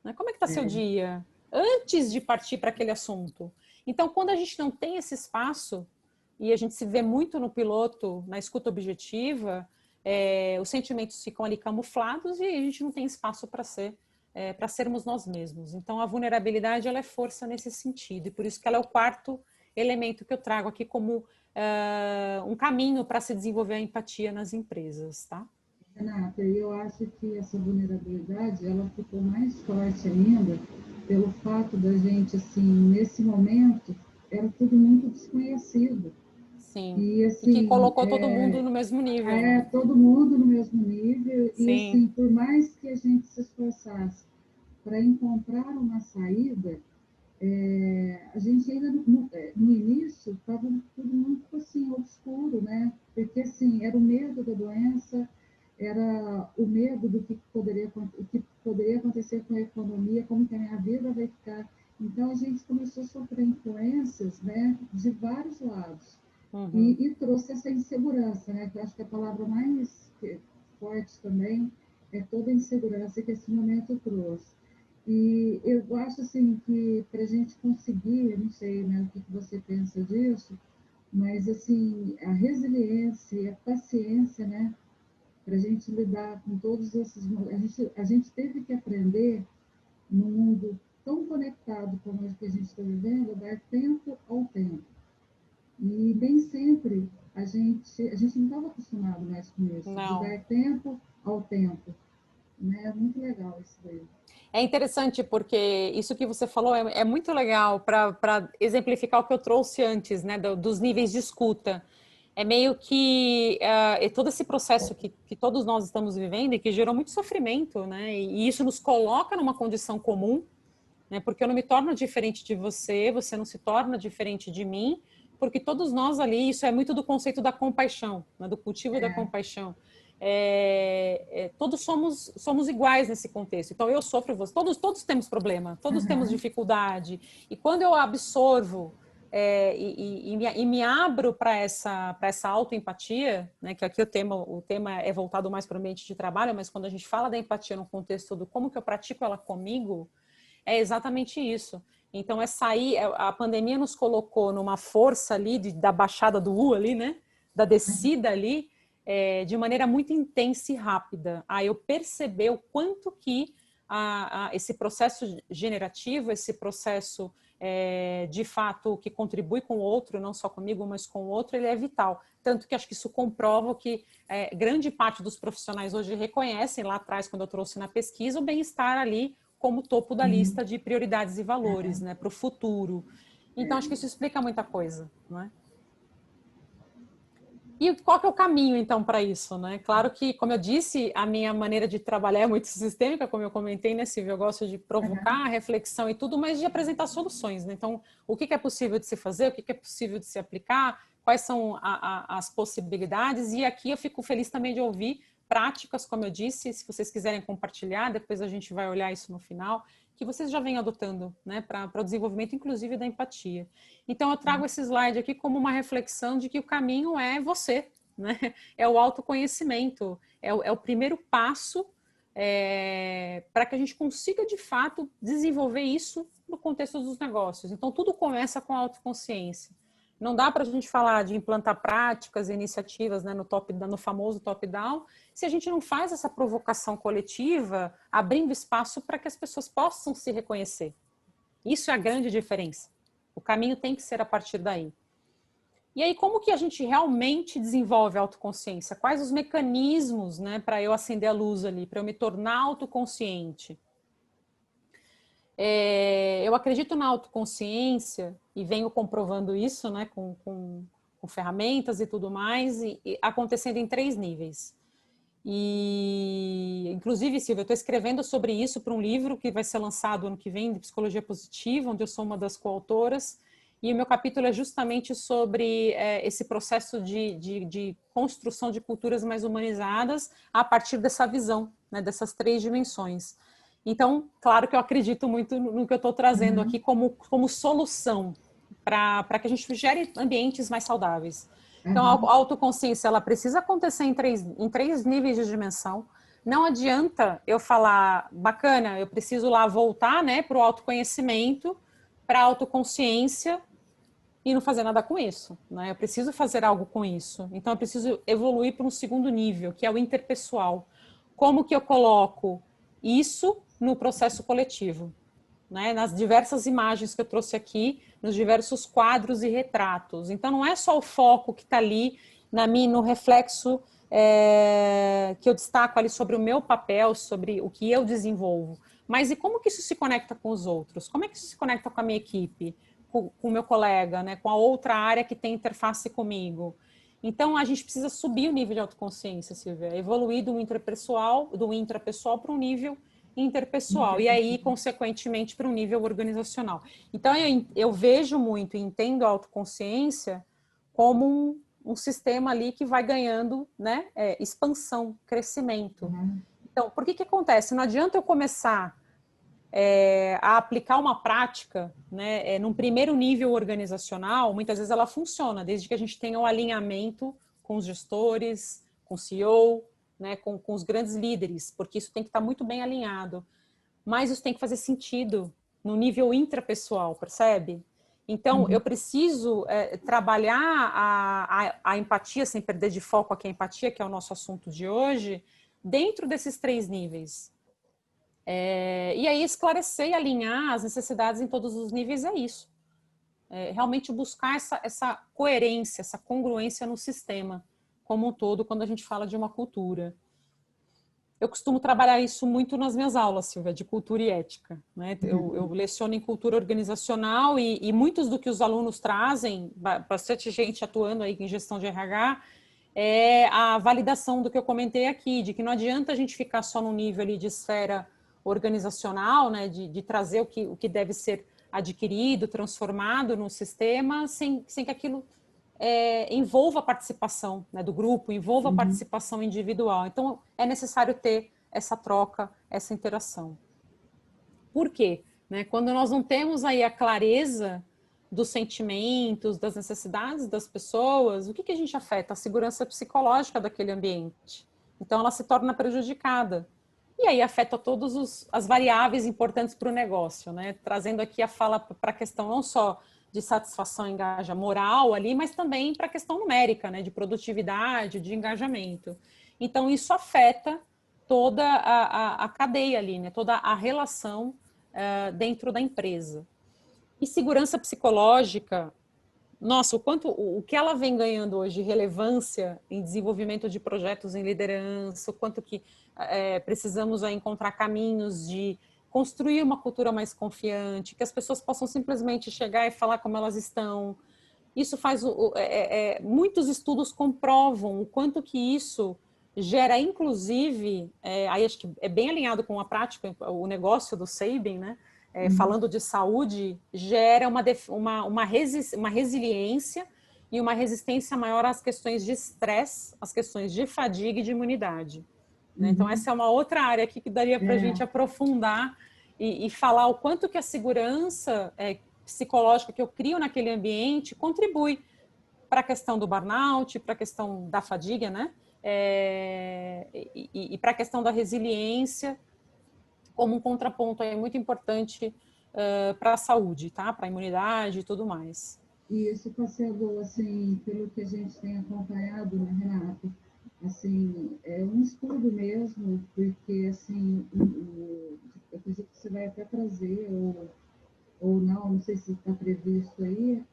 Né? Como é que está seu dia? Antes de partir para aquele assunto. Então, quando a gente não tem esse espaço, e a gente se vê muito no piloto, na escuta objetiva, os sentimentos ficam ali camuflados e a gente não tem espaço para sermos nós mesmos. Então, a vulnerabilidade ela é força nesse sentido, e por isso que ela é o quarto elemento que eu trago aqui como um caminho para se desenvolver a empatia nas empresas, tá? Renata, eu acho que essa vulnerabilidade ela ficou mais forte ainda pelo fato da gente, assim, nesse momento, era tudo muito desconhecido. Sim, E, e que assim, colocou todo mundo no mesmo nível, né? todo mundo no mesmo nível. E, Sim. assim, por mais que a gente se esforçasse para encontrar uma saída, a gente ainda, no início, estava tudo muito, assim, obscuro, né? Porque, assim, era o medo da doença, era o medo do o que poderia acontecer com a economia, como que a minha vida vai ficar. Então, a gente começou a sofrer influências, né, de vários lados. E trouxe essa insegurança, né, que eu acho que é a palavra mais forte também, é toda a insegurança que esse momento trouxe. E eu acho assim que para a gente conseguir, eu não sei, né, o que você pensa disso, mas assim a resiliência e a paciência, né, para a gente lidar com todos esses, a gente teve que aprender num mundo tão conectado como o que a gente está vivendo, dar tempo ao tempo. E nem sempre a gente não estava acostumado mais com isso, de Não. dar tempo ao tempo. Né? É muito legal isso daí. É interessante porque isso que você falou é muito legal para exemplificar o que eu trouxe antes, né, dos níveis de escuta. É meio que é todo esse processo que todos nós estamos vivendo e que gerou muito sofrimento, né? E isso nos coloca numa condição comum, né? Porque eu não me torno diferente de você, você não se torna diferente de mim, porque todos nós ali, isso é muito do conceito da compaixão, né? Do cultivo da É, compaixão. Todos somos iguais nesse contexto. Então eu sofro, você, todos temos problema, todos temos uhum, dificuldade. E quando eu absorvo e me abro para essa autoempatia, né, que aqui o tema é voltado mais para o ambiente de trabalho, mas quando a gente fala da empatia no contexto do como que eu pratico ela comigo, é exatamente isso. Então, é sair, a pandemia nos colocou numa força ali da baixada do U ali, né? Da descida ali, de maneira muito intensa e rápida. Aí eu percebi o quanto que esse processo generativo, esse processo de fato que contribui com o outro, não só comigo, mas com o outro, ele é vital. Tanto que acho que isso comprova que grande parte dos profissionais hoje reconhecem lá atrás, quando eu trouxe na pesquisa, o bem-estar ali como topo da uhum, lista de prioridades e valores, é, né, para o futuro. Então, acho que isso explica muita coisa, não é? E qual que é o caminho, então, para isso, né? Claro que, como eu disse, a minha maneira de trabalhar é muito sistêmica, como eu comentei, né, Silvia? Eu gosto de provocar a reflexão e tudo, mas de apresentar soluções, né? Então, o que é possível de se fazer, o que é possível de se aplicar, quais são as possibilidades, e aqui eu fico feliz também de ouvir práticas, como eu disse, se vocês quiserem compartilhar, depois a gente vai olhar isso no final, que vocês já vêm adotando, né, para o desenvolvimento, inclusive, da empatia. Então, eu trago esse slide aqui como uma reflexão de que o caminho é você, né? É o autoconhecimento, é o primeiro passo para que a gente consiga, de fato, desenvolver isso no contexto dos negócios. Então, tudo começa com a autoconsciência. Não dá para a gente falar de implantar práticas e iniciativas, né, no famoso top-down, se a gente não faz essa provocação coletiva, abrindo espaço para que as pessoas possam se reconhecer. Isso é a grande diferença. O caminho tem que ser a partir daí. E aí, como que a gente realmente desenvolve a autoconsciência? Quais os mecanismos, né, para eu acender a luz ali, para eu me tornar autoconsciente? Eu acredito na autoconsciência e venho comprovando isso, né, com ferramentas e tudo mais, e acontecendo em 3 níveis. E, inclusive, Silvia, eu estou escrevendo sobre isso para um livro que vai ser lançado ano que vem, de Psicologia Positiva, onde eu sou uma das coautoras, e o meu capítulo é justamente sobre esse processo de construção de culturas mais humanizadas a partir dessa visão, né, dessas 3 dimensões. Então, claro que eu acredito muito no que eu estou trazendo aqui uhum, como solução para que a gente gere ambientes mais saudáveis. Então, a uhum, autoconsciência ela precisa acontecer em três níveis de dimensão. Não adianta eu falar, bacana, eu preciso lá voltar, né, para o autoconhecimento, para a autoconsciência e não fazer nada com isso, né? Eu preciso fazer algo com isso. Então, eu preciso evoluir para um segundo nível, que é o interpessoal. Como que eu coloco isso no processo coletivo? Né, nas diversas imagens que eu trouxe aqui, nos diversos quadros e retratos. Então, não é só o foco que está ali no reflexo que eu destaco ali sobre o meu papel, sobre o que eu desenvolvo, mas e como que isso se conecta com os outros? Como é que isso se conecta com a minha equipe, com o meu colega, né, com a outra área que tem interface comigo? Então, a gente precisa subir o nível de autoconsciência, Silvia, evoluir do intrapessoal para um nível interpessoal e aí, consequentemente, para um nível organizacional. Então, eu vejo muito e entendo a autoconsciência como um sistema ali que vai ganhando, né, expansão, crescimento. uhum, Então, por que acontece? Não adianta eu começar a aplicar uma prática, né, num primeiro nível organizacional, muitas vezes ela funciona, desde que a gente tenha um alinhamento com os gestores, com o CEO, né, com os grandes líderes, porque isso tem que estar muito bem alinhado. Mas isso tem que fazer sentido no nível intrapessoal, percebe? Então, eu preciso trabalhar a empatia, sem perder de foco aqui a empatia, que é o nosso assunto de hoje, dentro desses 3 níveis. E aí esclarecer e alinhar as necessidades em todos os níveis é isso. Realmente buscar essa coerência, essa congruência no sistema como um todo, quando a gente fala de uma cultura. Eu costumo trabalhar isso muito nas minhas aulas, Silvia, de cultura e ética, né? Eu leciono em cultura organizacional e muitos do que os alunos trazem, bastante gente atuando aí em gestão de RH, é a validação do que eu comentei aqui, de que não adianta a gente ficar só no nível ali de esfera organizacional, né? De trazer o que deve ser adquirido, transformado no sistema, sem que aquilo envolva a participação, né, do grupo, envolva a participação individual. Então, é necessário ter essa troca, essa interação. Por quê? Né, quando nós não temos aí a clareza dos sentimentos, das necessidades das pessoas, o que a gente afeta? A segurança psicológica daquele ambiente. Então, ela se torna prejudicada. E aí afeta todas as variáveis importantes para o negócio, né? Trazendo aqui a fala para a questão não só de satisfação e engaja moral ali, mas também para a questão numérica, né? De produtividade, de engajamento. Então, isso afeta toda a cadeia ali, né? Toda a relação dentro da empresa. E segurança psicológica, nossa, o que ela vem ganhando hoje de relevância em desenvolvimento de projetos em liderança, o quanto que precisamos encontrar caminhos de construir uma cultura mais confiante, que as pessoas possam simplesmente chegar e falar como elas estão. Isso faz... muitos estudos comprovam o quanto que isso gera, inclusive, aí acho que é bem alinhado com a prática, o negócio do Sabin, né? Falando de saúde, gera uma resiliência e uma resistência maior às questões de estresse, às questões de fadiga e de imunidade. Né? Então, essa é uma outra área aqui que daria para a gente aprofundar e falar o quanto que a segurança psicológica que eu crio naquele ambiente contribui para a questão do burnout, para a questão da fadiga, né? E para a questão da resiliência, como um contraponto muito importante para a saúde, tá? Para a imunidade e tudo mais. E isso está sendo, assim, pelo que a gente tem acompanhado, né, Renato, assim, é um estudo mesmo, porque, assim, eu acredito que você vai até trazer, ou não sei se está previsto aí,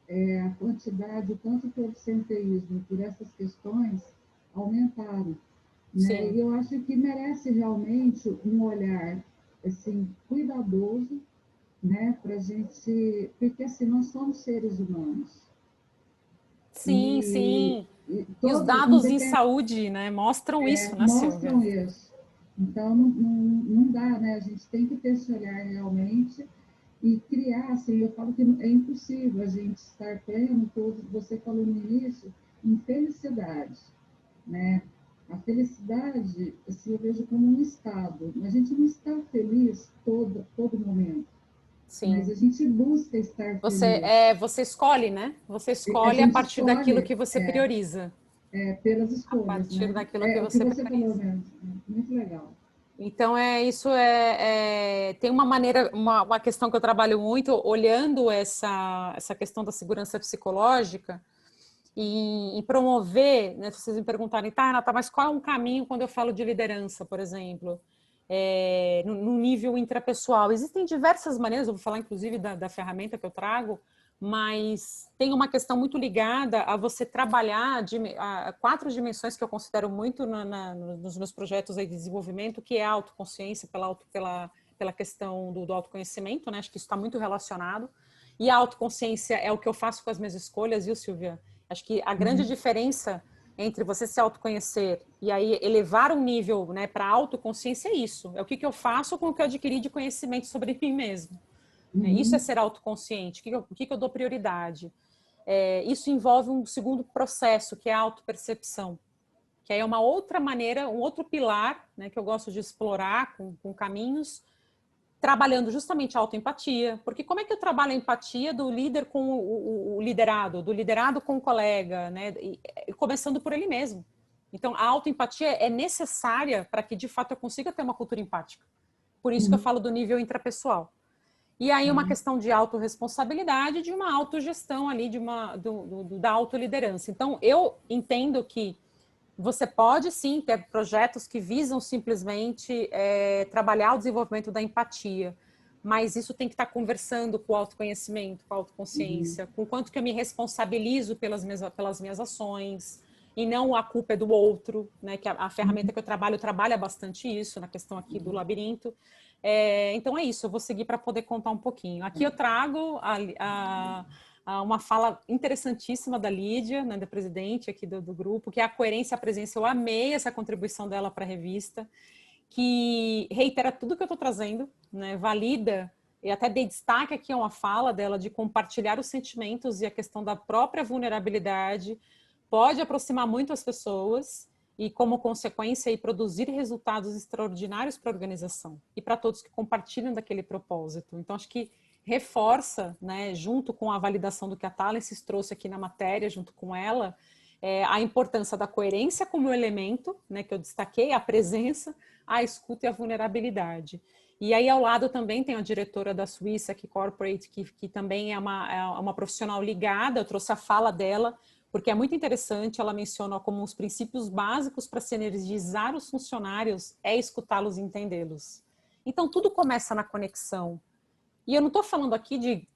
a quantidade, o tanto que o absenteísmo por essas questões aumentaram. Né? E eu acho que merece realmente um olhar assim, cuidadoso, né, para a gente, porque assim, nós somos seres humanos. Sim, sim. E os dados em saúde, né, mostram isso, né, Silvia? Mostram isso. Então, não dá, né? A gente tem que ter esse olhar realmente e criar, assim, eu falo que é impossível a gente estar pleno, todo, você falou no início, em felicidade, né? A felicidade, assim, eu vejo como um estado. A gente não está feliz todo momento. Sim. Mas a gente busca estar feliz. Você escolhe, né? Você escolhe a partir daquilo que você prioriza. Pelas escolhas, a partir né? daquilo que você prioriza. Falou mesmo. Muito legal. Então, tem uma maneira, uma questão que eu trabalho muito, olhando essa questão da segurança psicológica, e promover, né, se vocês me perguntarem, tá, Renata, mas qual é um caminho quando eu falo de liderança, por exemplo, no nível intrapessoal? Existem diversas maneiras, eu vou falar inclusive da ferramenta que eu trago, mas tem uma questão muito ligada a você trabalhar a 4 dimensões que eu considero muito nos meus projetos aí de desenvolvimento, que é a autoconsciência, pela questão do autoconhecimento, né? Acho que isso está muito relacionado. E a autoconsciência é o que eu faço com as minhas escolhas, viu, Silvia? Acho que a grande diferença entre você se autoconhecer e aí elevar um nível, né, para a autoconsciência é isso. É o que eu faço com o que eu adquiri de conhecimento sobre mim mesmo. Isso é ser autoconsciente. O que eu dou prioridade? Isso envolve um segundo processo, que é a autopercepção. Que aí é uma outra maneira, um outro pilar, né, que eu gosto de explorar com caminhos, trabalhando justamente a autoempatia, porque como é que eu trabalho a empatia do líder com o liderado, do liderado com o colega, né? E começando por ele mesmo. Então, a autoempatia é necessária para que, de fato, eu consiga ter uma cultura empática. Por isso que eu falo do nível intrapessoal. E aí uma questão de autorresponsabilidade, de uma autogestão ali, da autoliderança. Então, eu entendo que você pode, sim, ter projetos que visam simplesmente trabalhar o desenvolvimento da empatia, mas isso tem que estar conversando com o autoconhecimento, com a autoconsciência, com o quanto que eu me responsabilizo pelas minhas ações, e não a culpa é do outro, né? Que a ferramenta que eu trabalho trabalha bastante isso, na questão aqui do labirinto. Então é isso, eu vou seguir para poder contar um pouquinho. Aqui eu trago uma fala interessantíssima da Lídia, né, da presidente aqui do grupo, que é a coerência e a presença. Eu amei essa contribuição dela para a revista, que reitera tudo que eu estou trazendo, né, valida, e até dei destaque aqui a uma fala dela de compartilhar os sentimentos e a questão da própria vulnerabilidade pode aproximar muito as pessoas e, como consequência, aí, produzir resultados extraordinários para a organização e para todos que compartilham daquele propósito. Então, acho que reforça, né, junto com a validação do que a Talensis trouxe aqui na matéria, junto com ela, a importância da coerência como elemento, né, que eu destaquei, a presença, a escuta e a vulnerabilidade. E aí, ao lado, também tem a diretora da Suíça, que Corporate, que também é uma profissional ligada, eu trouxe a fala dela, porque é muito interessante, ela menciona como os princípios básicos para se energizar os funcionários é escutá-los e entendê-los. Então, tudo começa na conexão. E eu não estou falando aqui de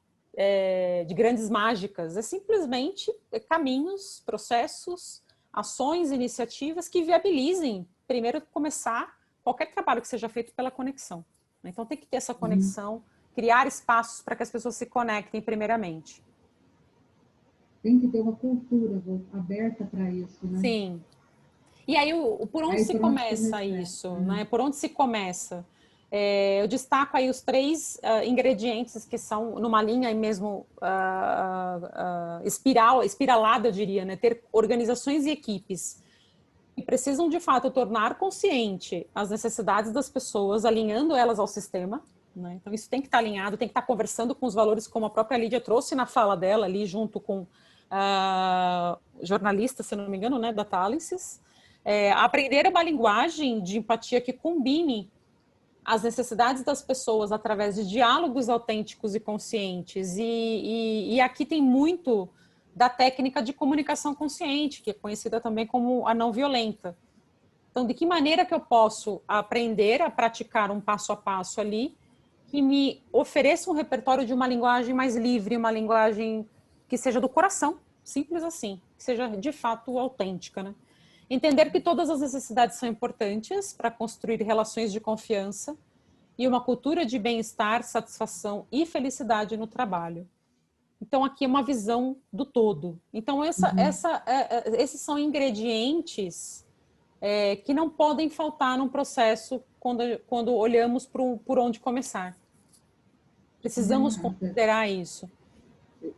grandes mágicas, é simplesmente caminhos, processos, ações, iniciativas que viabilizem, primeiro, começar qualquer trabalho que seja feito pela conexão. Então, tem que ter essa conexão, criar espaços para que as pessoas se conectem primeiramente. Tem que ter uma cultura aberta para isso, né? Sim. E aí, por onde se começa isso? Né? Por onde se começa? Eu destaco aí os 3 ingredientes que são numa linha mesmo espiralada, eu diria, né? Ter organizações e equipes que precisam, de fato, tornar consciente as necessidades das pessoas, alinhando elas ao sistema. Né? Então, isso tem que estar alinhado, tem que estar conversando com os valores, como a própria Lídia trouxe na fala dela, ali junto com jornalista, se não me engano, né, da Talensis. Aprender uma linguagem de empatia que combine as necessidades das pessoas através de diálogos autênticos e conscientes. E aqui tem muito da técnica de comunicação consciente, que é conhecida também como a não violenta. Então, de que maneira que eu posso aprender a praticar um passo a passo ali, que me ofereça um repertório de uma linguagem mais livre, uma linguagem que seja do coração, simples assim, que seja de fato autêntica, né? Entender que todas as necessidades são importantes para construir relações de confiança e uma cultura de bem-estar, satisfação e felicidade no trabalho. Então, aqui é uma visão do todo. Então, esses são ingredientes que não podem faltar num processo quando olhamos por onde começar. Precisamos considerar isso.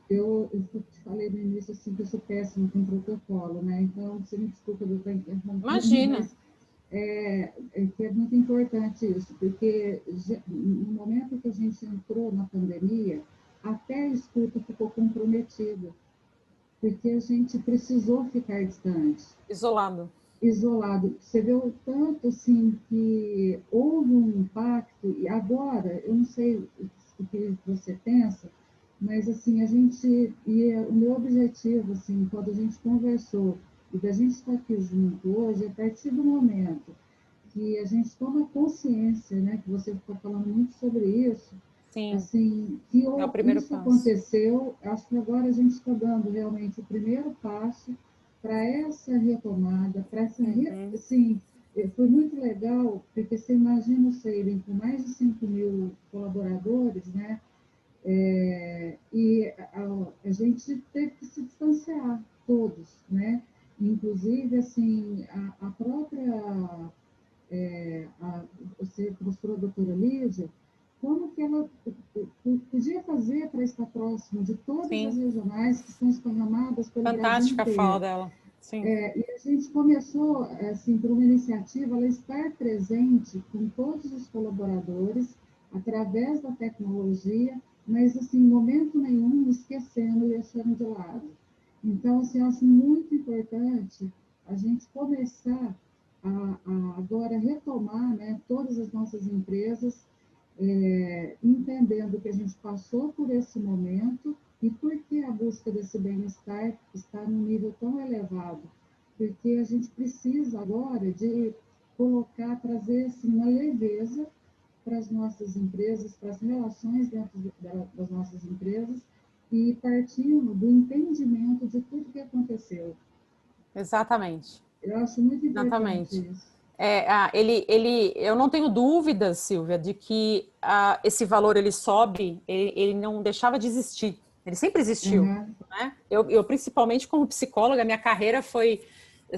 Eu te falei no início assim, que eu sou péssima com protocolo, né? Então, você me desculpa de estar interrompendo. Imagina. Mas que é muito importante isso, porque no momento que a gente entrou na pandemia, até a escuta ficou comprometida, porque a gente precisou ficar distante. Isolado. Você vê o tanto assim que houve um impacto, e agora, eu não sei o que você pensa, mas assim, o meu objetivo, assim, quando a gente conversou, e da gente estar aqui junto hoje, a partir do momento que a gente toma consciência, né, que você ficou falando muito sobre isso, Sim, assim, que é o primeiro isso passo. aconteceu, acho que agora a gente está dando realmente o primeiro passo para essa retomada, para essa, assim, foi muito legal, porque você imagina o Seiren com mais de 5.000 colaboradores, né, e a gente teve que se distanciar, todos, né, inclusive, assim, a própria, você mostrou a doutora Lídia, como que ela podia fazer para estar próximo de todas Sim. as regionais que estão esparramadas pelo Fantástica Brasil inteiro. A fala dela. Sim. E a gente começou, assim, por uma iniciativa, ela estar presente com todos os colaboradores, através da tecnologia, mas, assim, em momento nenhum, esquecendo e deixando de lado. Então, assim, eu acho muito importante a gente começar a agora retomar, né, todas as nossas empresas, entendendo que a gente passou por esse momento e por que a busca desse bem-estar está num nível tão elevado. Porque a gente precisa agora de colocar, trazer assim, uma leveza para as nossas empresas, para as relações dentro das nossas empresas e partindo do entendimento de tudo que aconteceu. Exatamente. Eu acho muito importante Exatamente. isso. Eu não tenho dúvidas, Silvia, de que esse valor ele sobe, ele não deixava de existir, ele sempre existiu. Uhum. Né? Eu, principalmente como psicóloga, minha carreira foi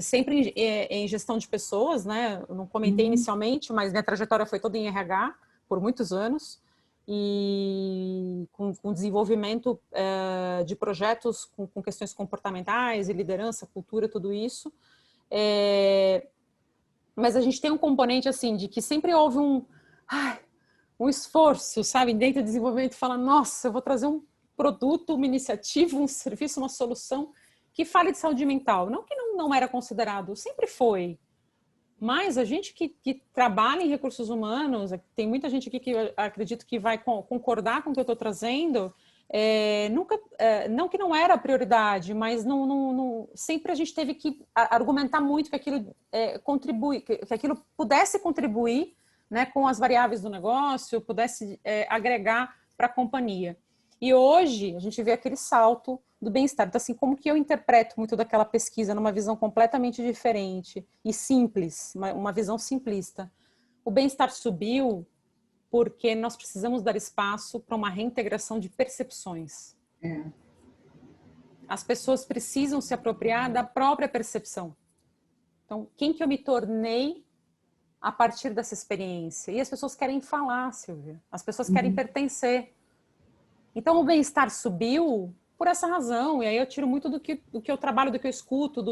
sempre em gestão de pessoas, né? Eu não comentei inicialmente, mas minha trajetória foi toda em RH por muitos anos e com desenvolvimento de projetos com questões comportamentais e liderança, cultura, tudo isso. Mas a gente tem um componente assim de que sempre houve um esforço, sabe, dentro do desenvolvimento, fala, nossa, eu vou trazer um produto, uma iniciativa, um serviço, uma solução que fale de saúde mental. Não que não era considerado, sempre foi. Mas a gente que trabalha em recursos humanos, tem muita gente aqui que eu acredito que vai concordar com o que eu estou trazendo, não que não era prioridade, mas sempre a gente teve que argumentar muito que aquilo que aquilo pudesse contribuir, né, com as variáveis do negócio, pudesse agregar para a companhia. E hoje a gente vê aquele salto do bem-estar. Então, assim, como que eu interpreto muito daquela pesquisa numa visão completamente diferente e simples, uma visão simplista. O bem-estar subiu porque nós precisamos dar espaço para uma reintegração de percepções. As pessoas precisam se apropriar da própria percepção. Então, quem que eu me tornei a partir dessa experiência? E as pessoas querem falar, Silvia. As pessoas querem pertencer. Então, o bem-estar subiu por essa razão. E aí eu tiro muito do que eu trabalho, do que eu escuto,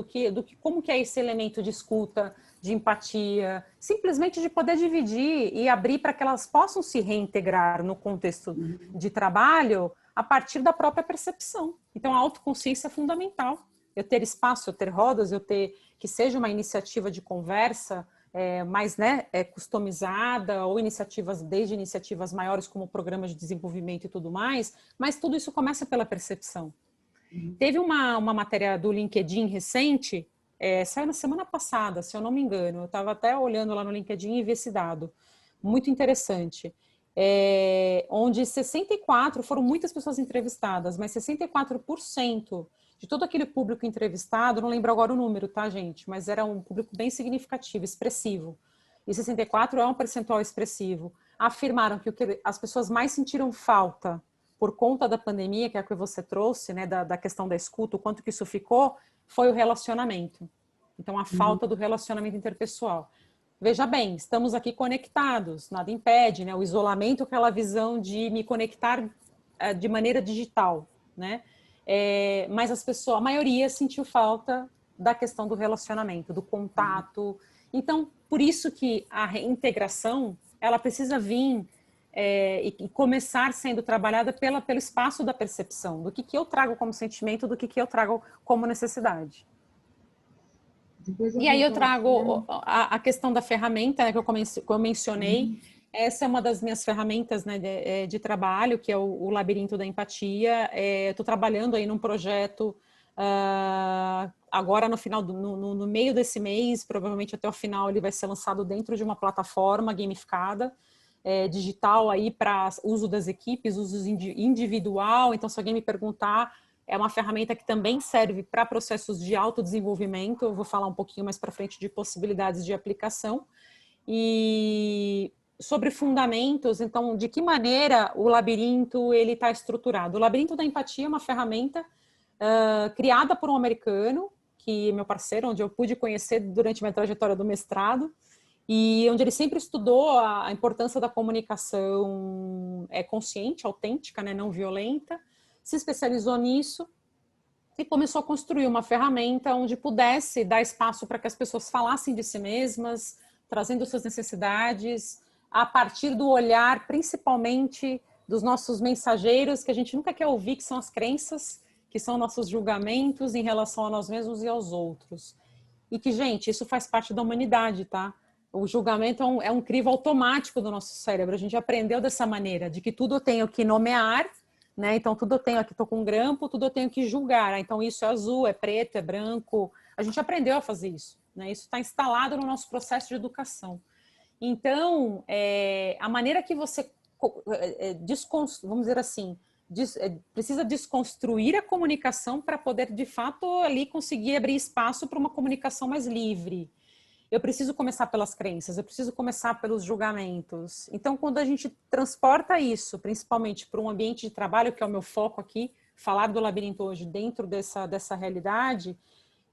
como que é esse elemento de escuta, de empatia, simplesmente de poder dividir e abrir para que elas possam se reintegrar no contexto de trabalho a partir da própria percepção. Então, a autoconsciência é fundamental. Eu ter espaço, eu ter rodas, eu ter que seja uma iniciativa de conversa mais customizada, ou desde iniciativas maiores como programas de desenvolvimento e tudo mais, mas tudo isso começa pela percepção. Teve uma matéria do LinkedIn recente, saiu na semana passada, se eu não me engano, eu estava até olhando lá no LinkedIn e vi esse dado, muito interessante, onde 64, foram muitas pessoas entrevistadas, mas 64% de todo aquele público entrevistado, não lembro agora o número, tá, gente? Mas era um público bem significativo, expressivo. E 64 é um percentual expressivo. Afirmaram que o que as pessoas mais sentiram falta por conta da pandemia, que é a que você trouxe, né, da questão da escuta, o quanto que isso ficou, foi o relacionamento. Então, a falta do relacionamento interpessoal. Veja bem, estamos aqui conectados, nada impede, né? O isolamento, aquela visão de me conectar de maneira digital, né? Mas a maioria sentiu falta da questão do relacionamento, do contato. Então, por isso que a reintegração, ela precisa vir e começar sendo trabalhada pelo espaço da percepção, do que eu trago como sentimento, do que eu trago como necessidade. E aí eu trago a questão da ferramenta, né, que eu mencionei. Essa é uma das minhas ferramentas, né, de trabalho, que é o Labirinto da Empatia. Estou trabalhando aí num projeto agora no meio desse mês, provavelmente até o final ele vai ser lançado dentro de uma plataforma gamificada, digital aí para uso das equipes, uso individual. Então, se alguém me perguntar, é uma ferramenta que também serve para processos de autodesenvolvimento. Eu vou falar um pouquinho mais para frente de possibilidades de aplicação. E sobre fundamentos, então, de que maneira o labirinto ele está estruturado? O Labirinto da Empatia é uma ferramenta criada por um americano, que é meu parceiro, onde eu pude conhecer durante minha trajetória do mestrado, e onde ele sempre estudou a importância da comunicação consciente, autêntica, né, não violenta, se especializou nisso e começou a construir uma ferramenta onde pudesse dar espaço para que as pessoas falassem de si mesmas, trazendo suas necessidades, a partir do olhar, principalmente, dos nossos mensageiros, que a gente nunca quer ouvir, que são as crenças, que são nossos julgamentos em relação a nós mesmos e aos outros. e que, gente, isso faz parte da humanidade, tá? O julgamento é um crivo automático do nosso cérebro. A gente aprendeu dessa maneira, de que tudo eu tenho que nomear, né? Então, tudo eu tenho aqui, estou com um grampo, tudo eu tenho que julgar. Então, isso é azul, é preto, é branco. A gente aprendeu a fazer isso, né? Isso está instalado no nosso processo de educação. Então, a maneira que você, vamos dizer assim, precisa desconstruir a comunicação para poder, de fato, ali conseguir abrir espaço para uma comunicação mais livre. Eu preciso começar pelas crenças, eu preciso começar pelos julgamentos. Então, quando a gente transporta isso, principalmente para um ambiente de trabalho, que é o meu foco aqui, falar do labirinto hoje dentro dessa realidade,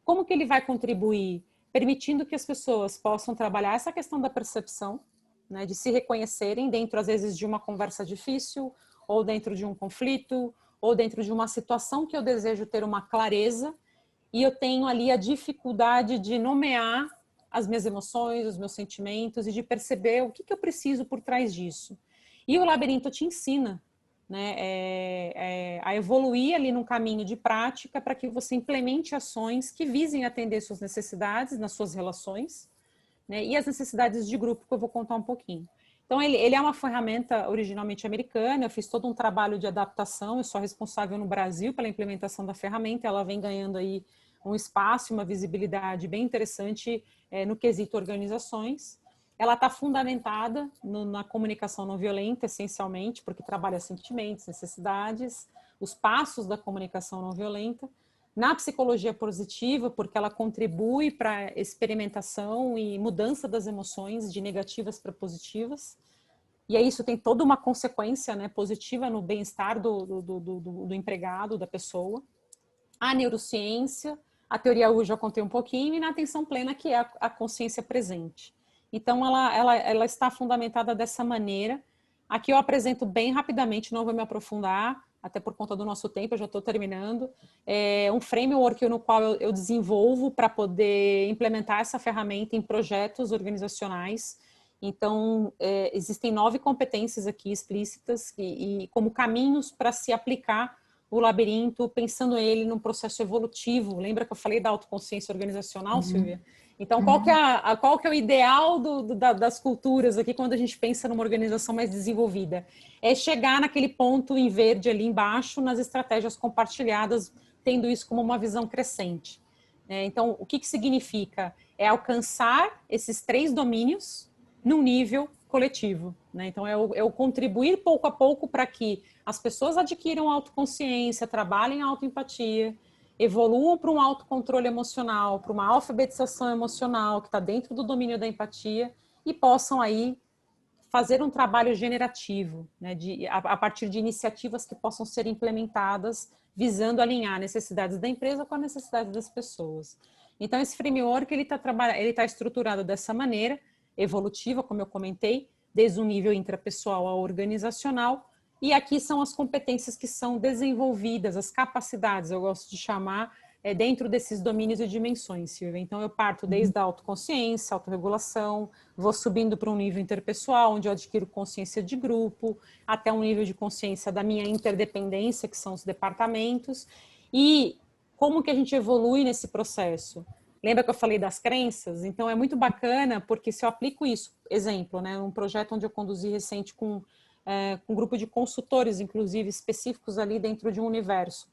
como que ele vai contribuir? Permitindo que as pessoas possam trabalhar essa questão da percepção, né, de se reconhecerem dentro, às vezes, de uma conversa difícil, ou dentro de um conflito, ou dentro de uma situação que eu desejo ter uma clareza, e eu tenho ali a dificuldade de nomear as minhas emoções, os meus sentimentos, e de perceber o que eu preciso por trás disso. E o labirinto te ensina, né, a evoluir ali num caminho de prática para que você implemente ações que visem atender suas necessidades nas suas relações, né, e as necessidades de grupo, que eu vou contar um pouquinho. Então, ele é uma ferramenta originalmente americana, eu fiz todo um trabalho de adaptação, eu sou responsável no Brasil pela implementação da ferramenta, ela vem ganhando aí um espaço, uma visibilidade bem interessante no quesito organizações. Ela está fundamentada na comunicação não violenta, essencialmente, porque trabalha sentimentos, necessidades, os passos da comunicação não violenta. Na psicologia positiva, porque ela contribui para a experimentação e mudança das emoções de negativas para positivas. E aí isso tem toda uma consequência, né, positiva no bem-estar do empregado, da pessoa. A neurociência, a teoria eu já contei um pouquinho, e na atenção plena, que é a consciência presente. Então, ela está fundamentada dessa maneira. Aqui eu apresento bem rapidamente, não vou me aprofundar, até por conta do nosso tempo, eu já estou terminando. É um framework no qual eu desenvolvo para poder implementar essa ferramenta em projetos organizacionais. Então, existem 9 competências aqui explícitas e como caminhos para se aplicar o labirinto, pensando ele num processo evolutivo. Lembra que eu falei da autoconsciência organizacional, Silvia? Então, qual que é o ideal das culturas aqui quando a gente pensa numa organização mais desenvolvida? É chegar naquele ponto em verde ali embaixo, nas estratégias compartilhadas, tendo isso como uma visão crescente. Então, o que significa? É alcançar esses 3 domínios num nível coletivo, né? Então, é o contribuir pouco a pouco para que as pessoas adquiram autoconsciência, trabalhem a autoempatia, evoluam para um autocontrole emocional, para uma alfabetização emocional que está dentro do domínio da empatia e possam aí fazer um trabalho generativo, né, a partir de iniciativas que possam ser implementadas visando alinhar necessidades da empresa com a necessidade das pessoas. Então, esse framework ele tá estruturado dessa maneira, evolutiva, como eu comentei, desde um nível intrapessoal ao organizacional, e aqui são as competências que são desenvolvidas, as capacidades, eu gosto de chamar, dentro desses domínios e dimensões, Silvia. Então, eu parto desde a autoconsciência, autorregulação, vou subindo para um nível interpessoal, onde eu adquiro consciência de grupo, até um nível de consciência da minha interdependência, que são os departamentos, e como que a gente evolui nesse processo? Lembra que eu falei das crenças? Então, é muito bacana, porque se eu aplico isso, exemplo, né, um projeto onde eu conduzi recente com um grupo de consultores, inclusive, específicos ali dentro de um universo.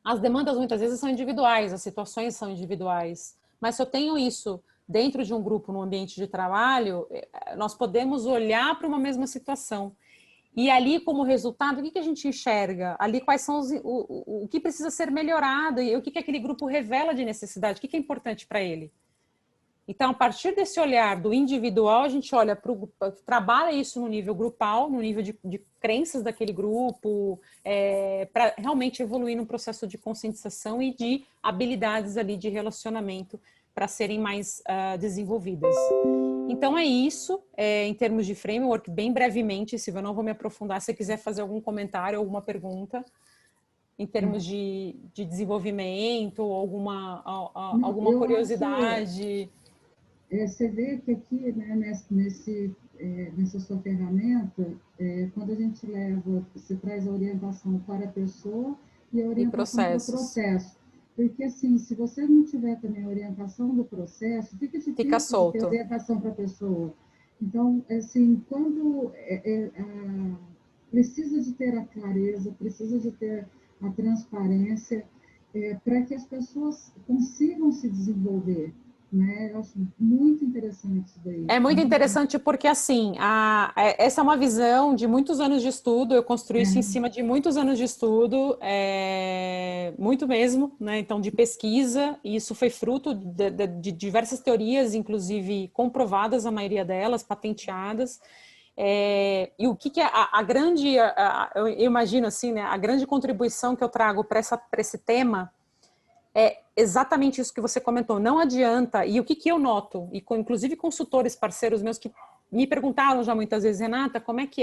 As demandas muitas vezes são individuais, as situações são individuais, mas se eu tenho isso dentro de um grupo, no ambiente de trabalho, nós podemos olhar para uma mesma situação. E ali, como resultado, o que a gente enxerga? Ali, quais são o que precisa ser melhorado e o que aquele grupo revela de necessidade, o que é importante para ele. Então, a partir desse olhar do individual, a gente olha trabalha isso no nível grupal, no nível de crenças daquele grupo, para realmente evoluir no processo de conscientização e de habilidades ali de relacionamento para serem mais desenvolvidas. Então, é isso, em termos de framework, bem brevemente, Silvia, eu não vou me aprofundar. Se você quiser fazer algum comentário, alguma pergunta, em termos de desenvolvimento, ou alguma curiosidade... Você vê que aqui, né, nessa sua ferramenta, quando a gente leva, você traz a orientação para a pessoa e a orientação para o processo. Porque, assim, se você não tiver também a orientação do processo, fica Fica difícil de ter solto. orientação para a pessoa. Então, assim, quando precisa de ter a clareza, precisa de ter a transparência, para que as pessoas consigam se desenvolver, né? Eu acho muito interessante isso daí. É muito interessante porque, assim, essa é uma visão de muitos anos de estudo, eu construí isso em É, cima de muitos anos de estudo, muito mesmo, né? Então, de pesquisa, e isso foi fruto de diversas teorias, inclusive comprovadas, a maioria delas, patenteadas. E o que é a grande, eu imagino assim, né? A grande contribuição que eu trago para esse tema é exatamente isso que você comentou, não adianta, e o que eu noto, e inclusive consultores, parceiros meus que me perguntaram já muitas vezes, Renata, como é que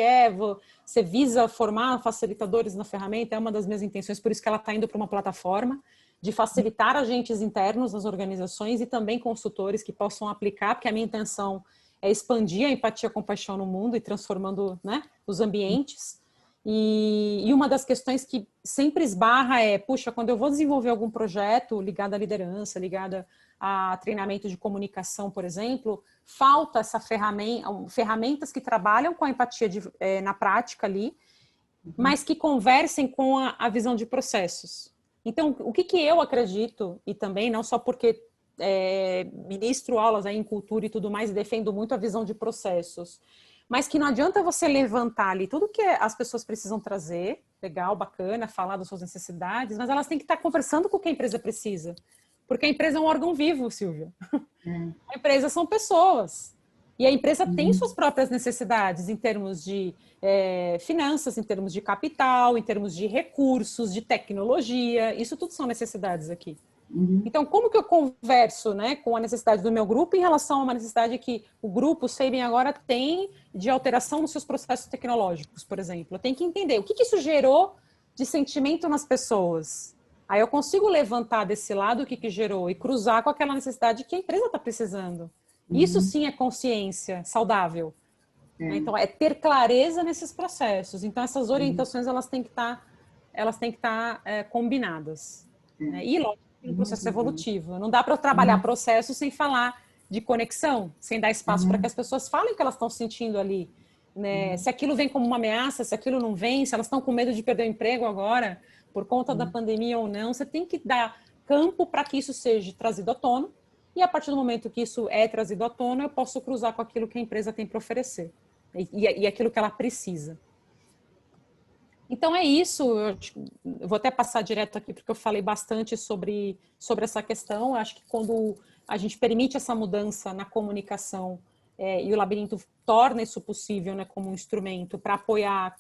você visa formar facilitadores na ferramenta? É uma das minhas intenções, por isso que ela está indo para uma plataforma de facilitar agentes internos nas organizações e também consultores que possam aplicar, porque a minha intenção é expandir a empatia e a compaixão no mundo e transformando, né, os ambientes. E uma das questões que sempre esbarra é, puxa, quando eu vou desenvolver algum projeto ligado à liderança, ligado a treinamento de comunicação, por exemplo, falta essa ferramentas que trabalham com a empatia na prática ali, mas que conversem com a visão de processos. Então, o que eu acredito, e também não só porque ministro aulas aí em cultura e tudo mais, e defendo muito a visão de processos, mas que não adianta você levantar ali tudo que as pessoas precisam trazer, legal, bacana, falar das suas necessidades, mas elas têm que estar conversando com o que a empresa precisa. Porque a empresa é um órgão vivo, Silvia. A empresa são pessoas. E a empresa tem suas próprias necessidades em termos de finanças, em termos de capital, em termos de recursos, de tecnologia. Isso tudo são necessidades aqui. Então, como que eu converso, né, com a necessidade do meu grupo em relação a uma necessidade que o grupo, o Sabin, agora tem de alteração nos seus processos tecnológicos, por exemplo? Eu tenho que entender o que isso gerou de sentimento nas pessoas. Aí eu consigo levantar desse lado o que gerou e cruzar com aquela necessidade que a empresa está precisando. Isso sim é consciência saudável. Né? Então, é ter clareza nesses processos. Então, essas orientações elas têm que estar combinadas. Né? E, lógico, no processo evolutivo. Não dá para trabalhar processo sem falar de conexão, sem dar espaço para que as pessoas falem o que elas estão sentindo ali. Né? Se aquilo vem como uma ameaça, se aquilo não vem, se elas estão com medo de perder o emprego agora, por conta da pandemia ou não, você tem que dar campo para que isso seja trazido à tona. E a partir do momento que isso é trazido à tona, eu posso cruzar com aquilo que a empresa tem para oferecer e aquilo que ela precisa. Então é isso, eu vou até passar direto aqui, porque eu falei bastante sobre essa questão. Eu acho que quando a gente permite essa mudança na comunicação e o Labirinto torna isso possível, né, como um instrumento para apoiar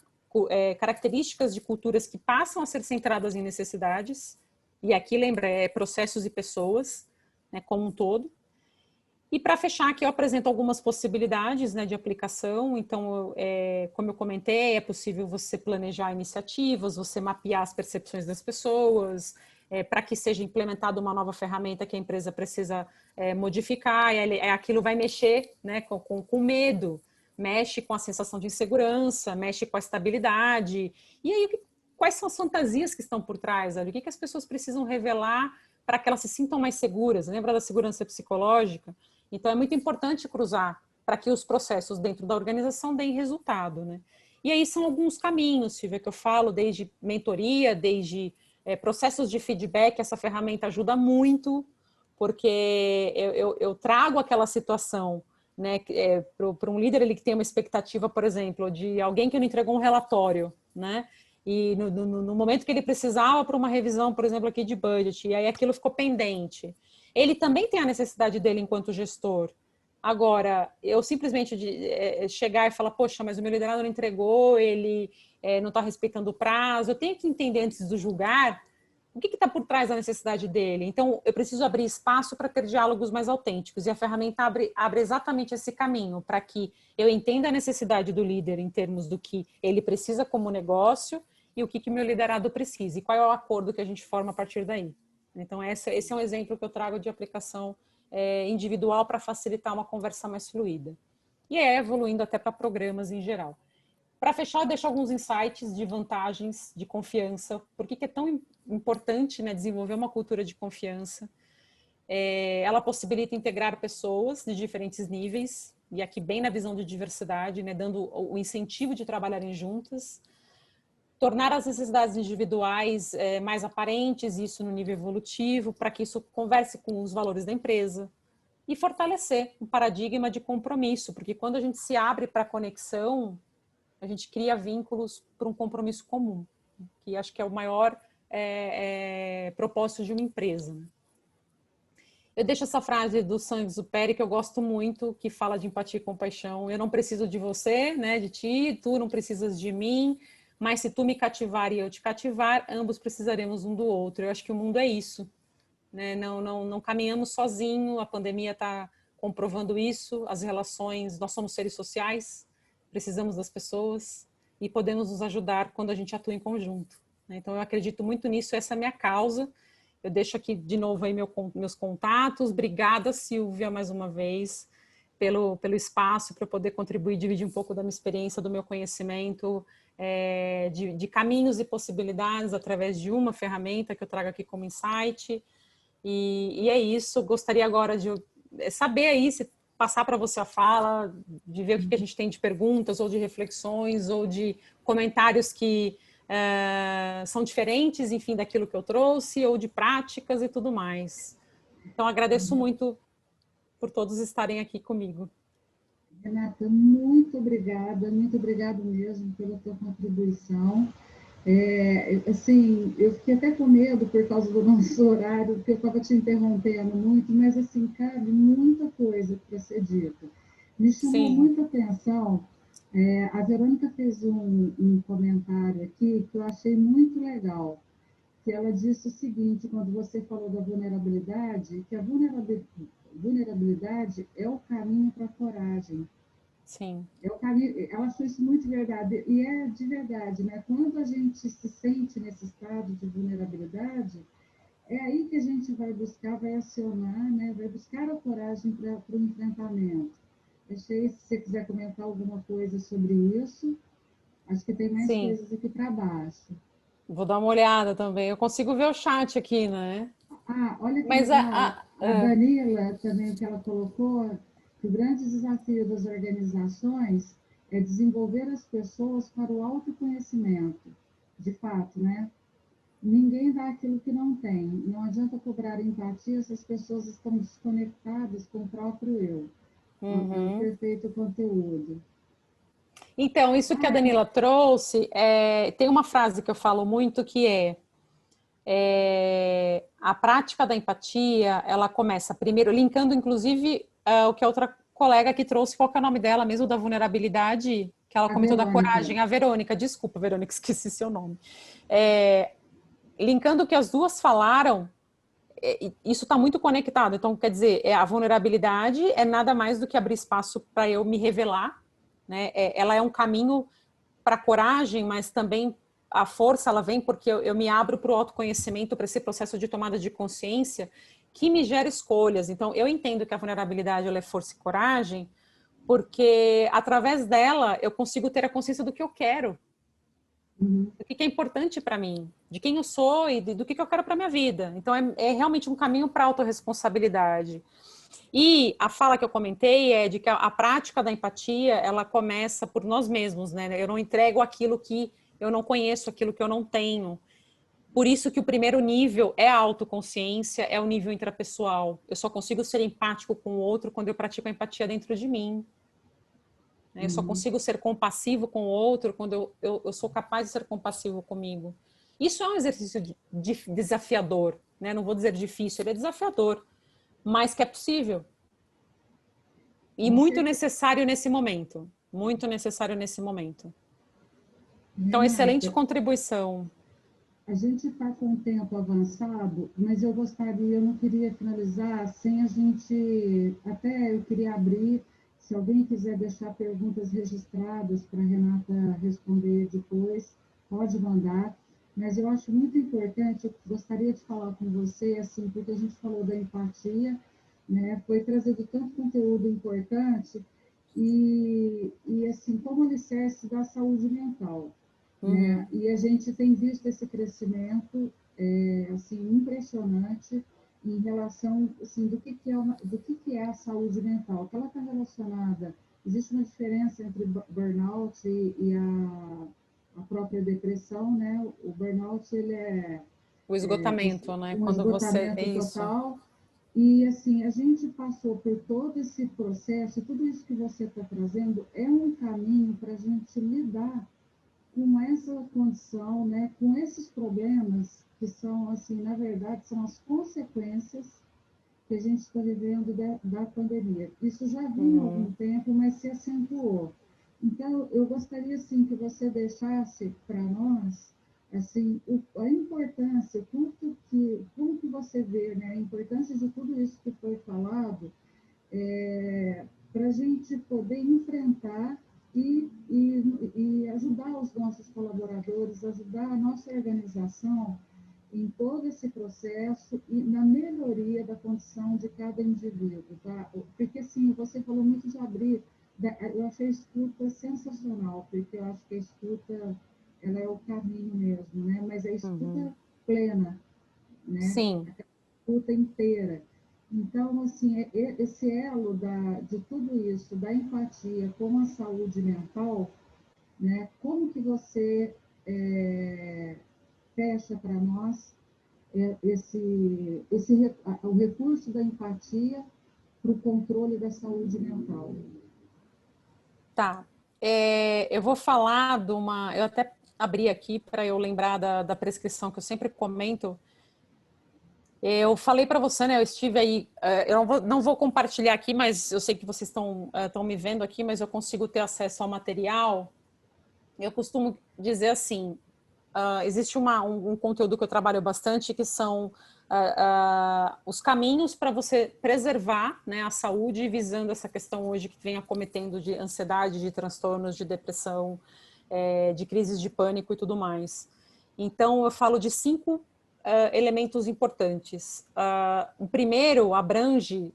características de culturas que passam a ser centradas em necessidades, e aqui lembra, processos e pessoas, né, como um todo. E para fechar aqui, eu apresento algumas possibilidades, né, de aplicação. Então, como eu comentei, é possível você planejar iniciativas, você mapear as percepções das pessoas, para que seja implementada uma nova ferramenta que a empresa precisa modificar, e aquilo vai mexer, né, com medo, mexe com a sensação de insegurança, mexe com a estabilidade. E aí, quais são as fantasias que estão por trás? O que as pessoas precisam revelar para que elas se sintam mais seguras? Lembra da segurança psicológica? Então, é muito importante cruzar para que os processos dentro da organização deem resultado, né? E aí são alguns caminhos, Silvia, que eu falo, desde mentoria, desde processos de feedback. Essa ferramenta ajuda muito, porque eu trago aquela situação, né, para um líder ele que tem uma expectativa, por exemplo, de alguém que não entregou um relatório, né? E no momento que ele precisava para uma revisão, por exemplo, aqui de budget, e aí aquilo ficou pendente. Ele também tem a necessidade dele enquanto gestor. Agora, eu simplesmente chegar e falar, poxa, mas o meu liderado não entregou, ele não está respeitando o prazo, eu tenho que entender antes de julgar o que está por trás da necessidade dele. Então, eu preciso abrir espaço para ter diálogos mais autênticos, e a ferramenta abre exatamente esse caminho, para que eu entenda a necessidade do líder em termos do que ele precisa como negócio e o que meu liderado precisa, e qual é o acordo que a gente forma a partir daí. Então, esse é um exemplo que eu trago de aplicação individual para facilitar uma conversa mais fluida. E evoluindo até para programas em geral. Para fechar, eu deixo alguns insights de vantagens de confiança. Por que é tão importante, né, desenvolver uma cultura de confiança? Ela possibilita integrar pessoas de diferentes níveis, e aqui bem na visão de diversidade, né, dando o incentivo de trabalharem juntas. Tornar as necessidades individuais mais aparentes, isso no nível evolutivo, para que isso converse com os valores da empresa. E fortalecer um paradigma de compromisso, porque quando a gente se abre para a conexão, a gente cria vínculos para um compromisso comum, que acho que é o maior propósito de uma empresa. Eu deixo essa frase do Saint-Exupéry, que eu gosto muito, que fala de empatia e compaixão. Eu não preciso de você, né, de ti, tu não precisas de mim, mas se tu me cativar e eu te cativar, ambos precisaremos um do outro. Eu acho que o mundo é isso, né? Não caminhamos sozinho, a pandemia está comprovando isso, as relações, nós somos seres sociais, precisamos das pessoas e podemos nos ajudar quando a gente atua em conjunto, né? Então eu acredito muito nisso, essa é a minha causa. Eu deixo aqui de novo aí meus contatos. Obrigada, Silvia, mais uma vez, pelo espaço para eu poder contribuir, dividir um pouco da minha experiência, do meu conhecimento, de caminhos e possibilidades através de uma ferramenta que eu trago aqui como insight. E é isso. Gostaria agora de saber aí, se passar para você a fala, de ver o que a gente tem de perguntas, ou de reflexões, ou de comentários que são diferentes, enfim, daquilo que eu trouxe, ou de práticas e tudo mais. Então, agradeço muito por todos estarem aqui comigo. Renata, muito obrigada mesmo pela tua contribuição. Assim, eu fiquei até com medo por causa do nosso horário, porque eu estava te interrompendo muito, mas assim, cabe muita coisa para ser dita. Me chamou Sim. muita atenção, a Verônica fez um comentário aqui que eu achei muito legal, que ela disse o seguinte, quando você falou da vulnerabilidade, que a vulnerabilidade é o caminho para a coragem. Sim. Ela achou isso muito verdade, e é de verdade, né? Quando a gente se sente nesse estado de vulnerabilidade, é aí que a gente vai buscar, vai acionar, né? Vai buscar a coragem para o enfrentamento. Achei, se você quiser comentar alguma coisa sobre isso, acho que tem mais Sim. coisas aqui para baixo. Vou dar uma olhada também. Eu consigo ver o chat aqui, né? Olha que Mas legal, a Danila também, que ela colocou, que o grande desafio das organizações é desenvolver as pessoas para o autoconhecimento, de fato, né? Ninguém dá aquilo que não tem. Não adianta cobrar empatia se as pessoas estão desconectadas com o próprio eu. É o perfeito conteúdo. Então, isso que a Danila trouxe, tem uma frase que eu falo muito que a prática da empatia, ela começa primeiro, linkando inclusive o que a outra colega que trouxe, qual que é o nome dela mesmo, da vulnerabilidade, que ela comentou da coragem, a Verônica, desculpa, Verônica, esqueci seu nome. Linkando o que as duas falaram, isso está muito conectado, então quer dizer, a vulnerabilidade é nada mais do que abrir espaço para eu me revelar, né? Ela é um caminho para a coragem, mas também a força ela vem porque eu me abro para o autoconhecimento, para esse processo de tomada de consciência que me gera escolhas. Então, eu entendo que a vulnerabilidade ela é força e coragem, porque através dela eu consigo ter a consciência do que eu quero, do que é importante para mim, de quem eu sou e do que eu quero para minha vida. Então, é realmente um caminho para a autorresponsabilidade. E a fala que eu comentei é de que a prática da empatia, ela começa por nós mesmos, né? Eu não entrego aquilo que eu não conheço, aquilo que eu não tenho. Por isso que o primeiro nível é a autoconsciência, é o nível intrapessoal. Eu só consigo ser empático com o outro quando eu pratico a empatia dentro de mim. Eu só consigo ser compassivo com o outro quando eu sou capaz de ser compassivo comigo. Isso é um exercício desafiador, né? Não vou dizer difícil, ele é desafiador, mas que é possível. E muito necessário nesse momento. Muito necessário nesse momento. Então, excelente contribuição. A gente está com o tempo avançado, mas eu não queria finalizar sem a gente, até eu queria abrir, se alguém quiser deixar perguntas registradas para a Renata responder depois, pode mandar, mas eu acho muito importante, eu gostaria de falar com você, assim, porque a gente falou da empatia, né, foi trazido tanto conteúdo importante, e assim, como alicerce da saúde mental, né? E a gente tem visto esse crescimento assim, impressionante em relação assim, do que é a saúde mental, que ela está relacionada, existe uma diferença entre burnout a própria depressão, né? O burnout ele O esgotamento, né? um Quando você... É esgotamento isso. total. E, assim, a gente passou por todo esse processo, tudo isso que você está trazendo é um caminho para a gente lidar com essa condição, né, com esses problemas que são, assim, na verdade, são as consequências que a gente está vivendo da pandemia. Isso já vinha há algum tempo, mas se acentuou. Então, eu gostaria, assim, que você deixasse para nós, assim, a importância, como que você vê, né, a importância de tudo isso que foi falado, para a gente poder enfrentar e ajudar os nossos colaboradores, ajudar a nossa organização em todo esse processo e na melhoria da condição de cada indivíduo, tá? Porque, assim, você falou muito de abrir, eu achei a escuta sensacional, porque eu acho que a escuta, ela é o caminho mesmo, né? Mas a escuta plena, né? Sim. A escuta inteira. Então, assim, esse elo de tudo isso, da empatia com a saúde mental, né? Como que você fecha para nós o recurso da empatia para o controle da saúde mental? Tá. Eu vou falar de uma... Eu até abri aqui para eu lembrar da prescrição que eu sempre comento. Eu falei para você, né? Eu estive aí. Eu não vou compartilhar aqui, mas eu sei que vocês estão me vendo aqui, mas eu consigo ter acesso ao material. Eu costumo dizer assim: existe um conteúdo que eu trabalho bastante, que são os caminhos para você preservar, né, a saúde, visando essa questão hoje que vem acometendo de ansiedade, de transtornos, de depressão, de crises de pânico e tudo mais. Então, eu falo de 5 elementos importantes. O primeiro abrange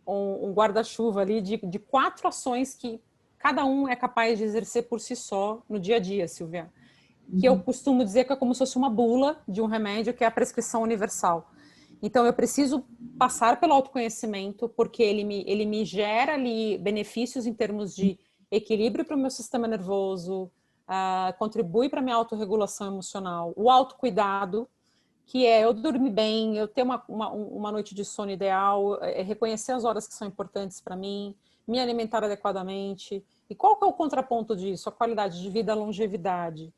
um guarda-chuva ali de 4 ações que cada um é capaz de exercer por si só no dia a dia, Silvia, que eu costumo dizer que é como se fosse uma bula de um remédio, que é a prescrição universal. Então, eu preciso passar pelo autoconhecimento, porque ele me gera ali benefícios em termos de equilíbrio para o meu sistema nervoso, contribui para a minha autorregulação emocional, o autocuidado, que é eu dormir bem, eu ter uma noite de sono ideal, reconhecer as horas que são importantes para mim, me alimentar adequadamente. E qual que é o contraponto disso? A qualidade de vida, a longevidade.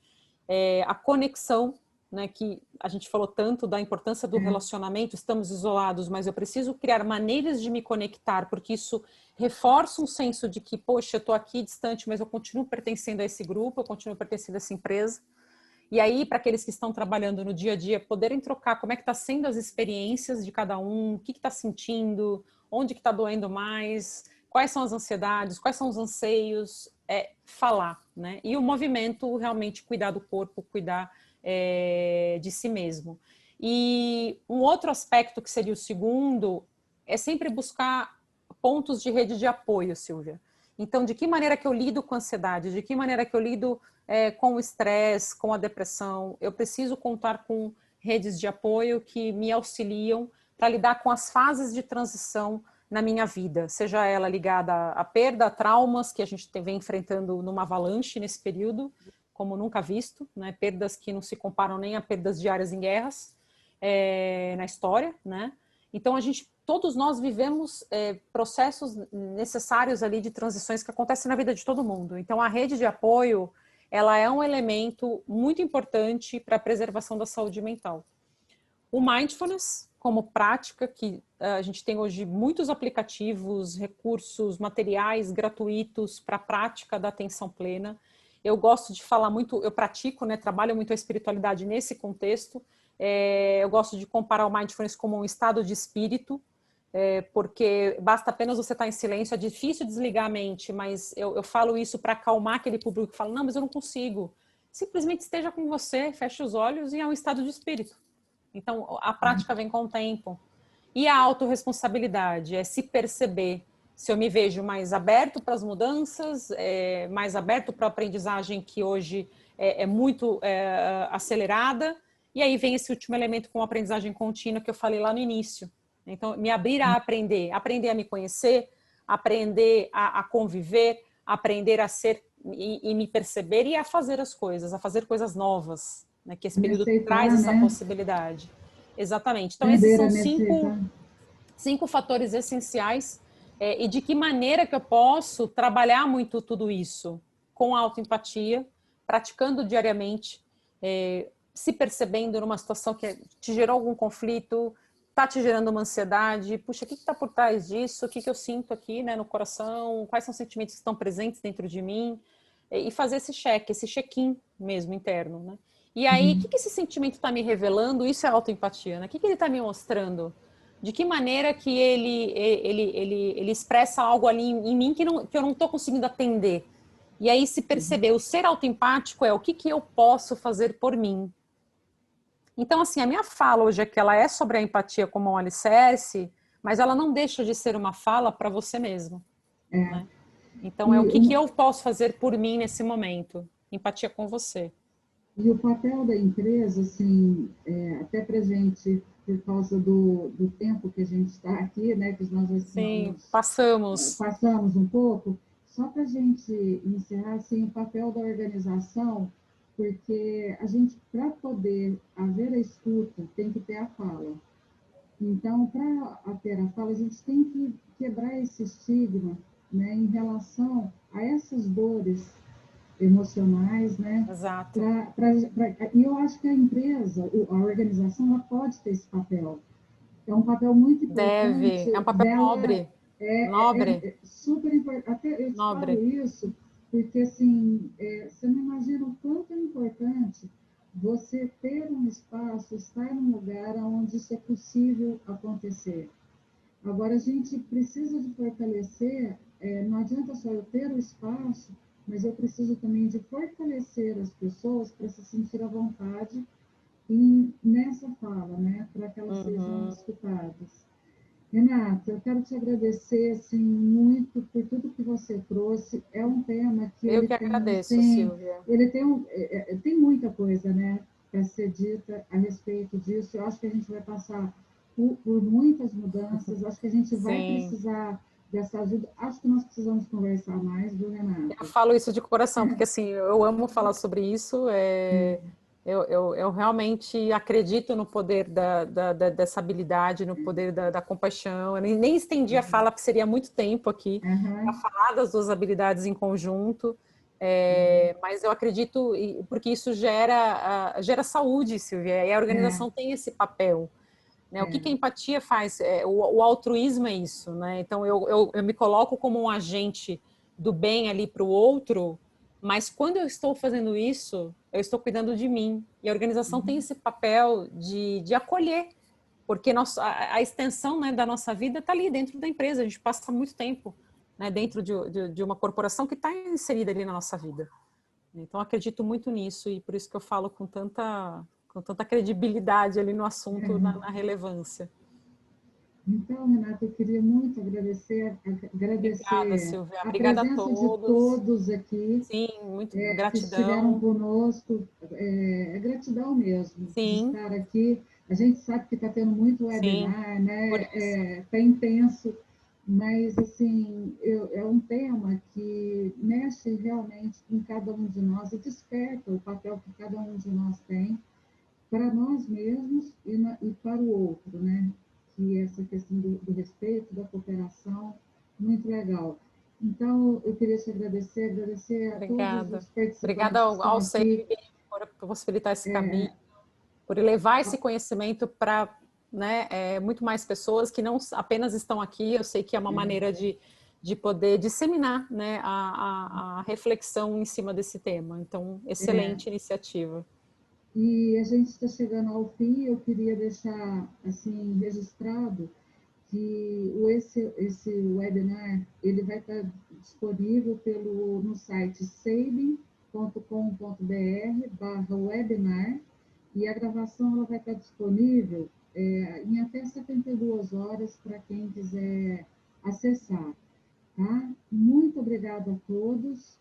A conexão, né, que a gente falou tanto da importância do relacionamento, estamos isolados, mas eu preciso criar maneiras de me conectar, porque isso reforça um senso de que, poxa, eu estou aqui distante, mas eu continuo pertencendo a esse grupo, eu continuo pertencendo a essa empresa. E aí, para aqueles que estão trabalhando no dia a dia, poderem trocar como é que está sendo as experiências de cada um, o que está sentindo, onde que está doendo mais, quais são as ansiedades, quais são os anseios, falar, né? E o movimento, realmente, cuidar do corpo, cuidar de si mesmo. E um outro aspecto que seria o segundo é sempre buscar pontos de rede de apoio, Silvia. Então, de que maneira que eu lido com a ansiedade? De que maneira que eu lido com o estresse, com a depressão? Eu preciso contar com redes de apoio que me auxiliam para lidar com as fases de transição na minha vida, seja ela ligada à perda, a traumas que a gente vem enfrentando numa avalanche nesse período, como nunca visto, né? Perdas que não se comparam nem a perdas diárias em guerras na história, né? Então, todos nós vivemos processos necessários ali de transições que acontecem na vida de todo mundo. Então, a rede de apoio, ela é um elemento muito importante para a preservação da saúde mental. O mindfulness, como prática, que a gente tem hoje muitos aplicativos, recursos, materiais gratuitos para a prática da atenção plena. Eu gosto de falar muito, eu pratico, né, trabalho muito a espiritualidade nesse contexto. Eu gosto de comparar o mindfulness como um estado de espírito, porque basta apenas você estar em silêncio, é difícil desligar a mente, mas eu falo isso para acalmar aquele público que fala, não, mas eu não consigo. Simplesmente esteja com você, feche os olhos e é um estado de espírito. Então, a prática vem com o tempo. E a autorresponsabilidade é se perceber, se eu me vejo mais aberto para as mudanças, mais aberto para a aprendizagem que hoje é muito acelerada. E aí vem esse último elemento com a aprendizagem contínua que eu falei lá no início. Então, me abrir a aprender, aprender a me conhecer, aprender a conviver, aprender a ser e me perceber e a fazer as coisas, a fazer coisas novas, né? Que esse Me período aceitar, traz essa né? possibilidade. Exatamente. Então, esses Aprender são a me aceitar. cinco fatores essenciais. E de que maneira que eu posso trabalhar muito tudo isso? Com autoempatia, praticando diariamente, se percebendo numa situação que te gerou algum conflito, está te gerando uma ansiedade, puxa, o que está por trás disso? O que eu sinto aqui, né, no coração? Quais são os sentimentos que estão presentes dentro de mim? E fazer esse check-in mesmo interno, né? E aí, o que esse sentimento está me revelando? Isso é autoempatia, né? O que ele está me mostrando? De que maneira que ele expressa algo ali em mim que eu não estou conseguindo atender? E aí se perceber, o ser autoempático é o que eu posso fazer por mim. Então, assim, a minha fala hoje é que ela é sobre a empatia como um alicerce, mas ela não deixa de ser uma fala para você mesmo. Né? Então, é o que eu posso fazer por mim nesse momento. Empatia com você. E o papel da empresa, assim, até para a gente, por causa do tempo que a gente está aqui, né, que nós já Sim, estamos, passamos. passamos um pouco, só para a gente encerrar, assim, o papel da organização, porque a gente, para poder haver a escuta, tem que ter a fala. Então, para ter a fala, a gente tem que quebrar esse estigma, né, em relação a essas dores emocionais, né? Exato. E eu acho que a empresa, a organização, ela pode ter esse papel. É um papel muito Deve. É importante um papel dela, nobre. Nobre. super importante. Até eu te falo Nobre. isso porque, assim, você não imagina o quanto é importante você ter um espaço, estar num lugar onde isso é possível acontecer. Agora, a gente precisa de fortalecer, não adianta só eu ter o espaço, mas eu preciso também de fortalecer as pessoas para se sentir à vontade nessa fala, né, para que elas sejam escutadas. Renata, eu quero te agradecer assim, muito por tudo que você trouxe. É um tema que Eu ele que tem, agradeço, assim, Silvia. ele tem, tem muita coisa, né, para ser dita a respeito disso. Eu acho que a gente vai passar por muitas mudanças. Acho que a gente vai Sim. precisar dessa ajuda. Acho que nós precisamos conversar mais, viu, Eu Renata? falo isso de coração, porque assim, eu amo falar sobre isso. Eu realmente acredito no poder dessa habilidade, no poder da compaixão. Eu nem estendi a fala, porque seria muito tempo aqui para Uhum. falar das duas habilidades em conjunto. Mas eu acredito, porque isso gera saúde, Silvia, e a organização tem esse papel. Né? O que a empatia faz? O altruísmo é isso, né? Então eu me coloco como um agente do bem ali para o outro, mas quando eu estou fazendo isso, eu estou cuidando de mim. E a organização tem esse papel de acolher, porque a extensão, né, da nossa vida está ali dentro da empresa. A gente passa muito tempo, né, dentro de uma corporação que está inserida ali na nossa vida. Então, acredito muito nisso e por isso que eu falo com tanta credibilidade ali no assunto, na relevância. Então, Renata, eu queria muito Obrigada, agradecer Silvia. a Obrigada a presença de todos. todos aqui, Sim, muito que estiveram gratidão. conosco. É gratidão mesmo de Sim, estar aqui. A gente sabe que está tendo muito sim, webinar, por né? isso. Tá intenso, mas assim é um tema que mexe realmente com cada um de nós e desperta o papel que cada um de nós tem para nós mesmos e para o outro, né? Que é essa questão do respeito, da cooperação, muito legal. Então, eu queria te agradecer a todos Obrigada. os Obrigada participantes que estão ao aqui. CNB por possibilitar esse caminho, por levar esse conhecimento para, né, muito mais pessoas que não apenas estão aqui. Eu sei que é uma maneira de poder disseminar, né, a reflexão em cima desse tema. Então, É, excelente iniciativa. e a gente está chegando ao fim. Eu queria deixar assim registrado que esse webinar ele vai estar disponível no site sabin.com.br/webinar e a gravação ela vai estar disponível em até 72 horas para quem quiser acessar. Tá? Muito obrigada a todos.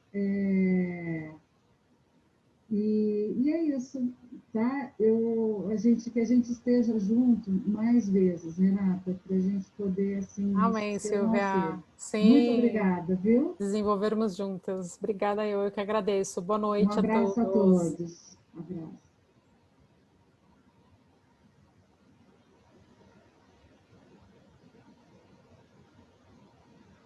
E é isso, tá? Que a gente esteja junto mais vezes, Renata, para a gente poder, assim, Amém, ser um Silvia. auxílio. Muito Sim, obrigada, viu? desenvolvermos juntas. Obrigada, eu que agradeço. Boa Um noite a abraço a todos. todos. Um abraço.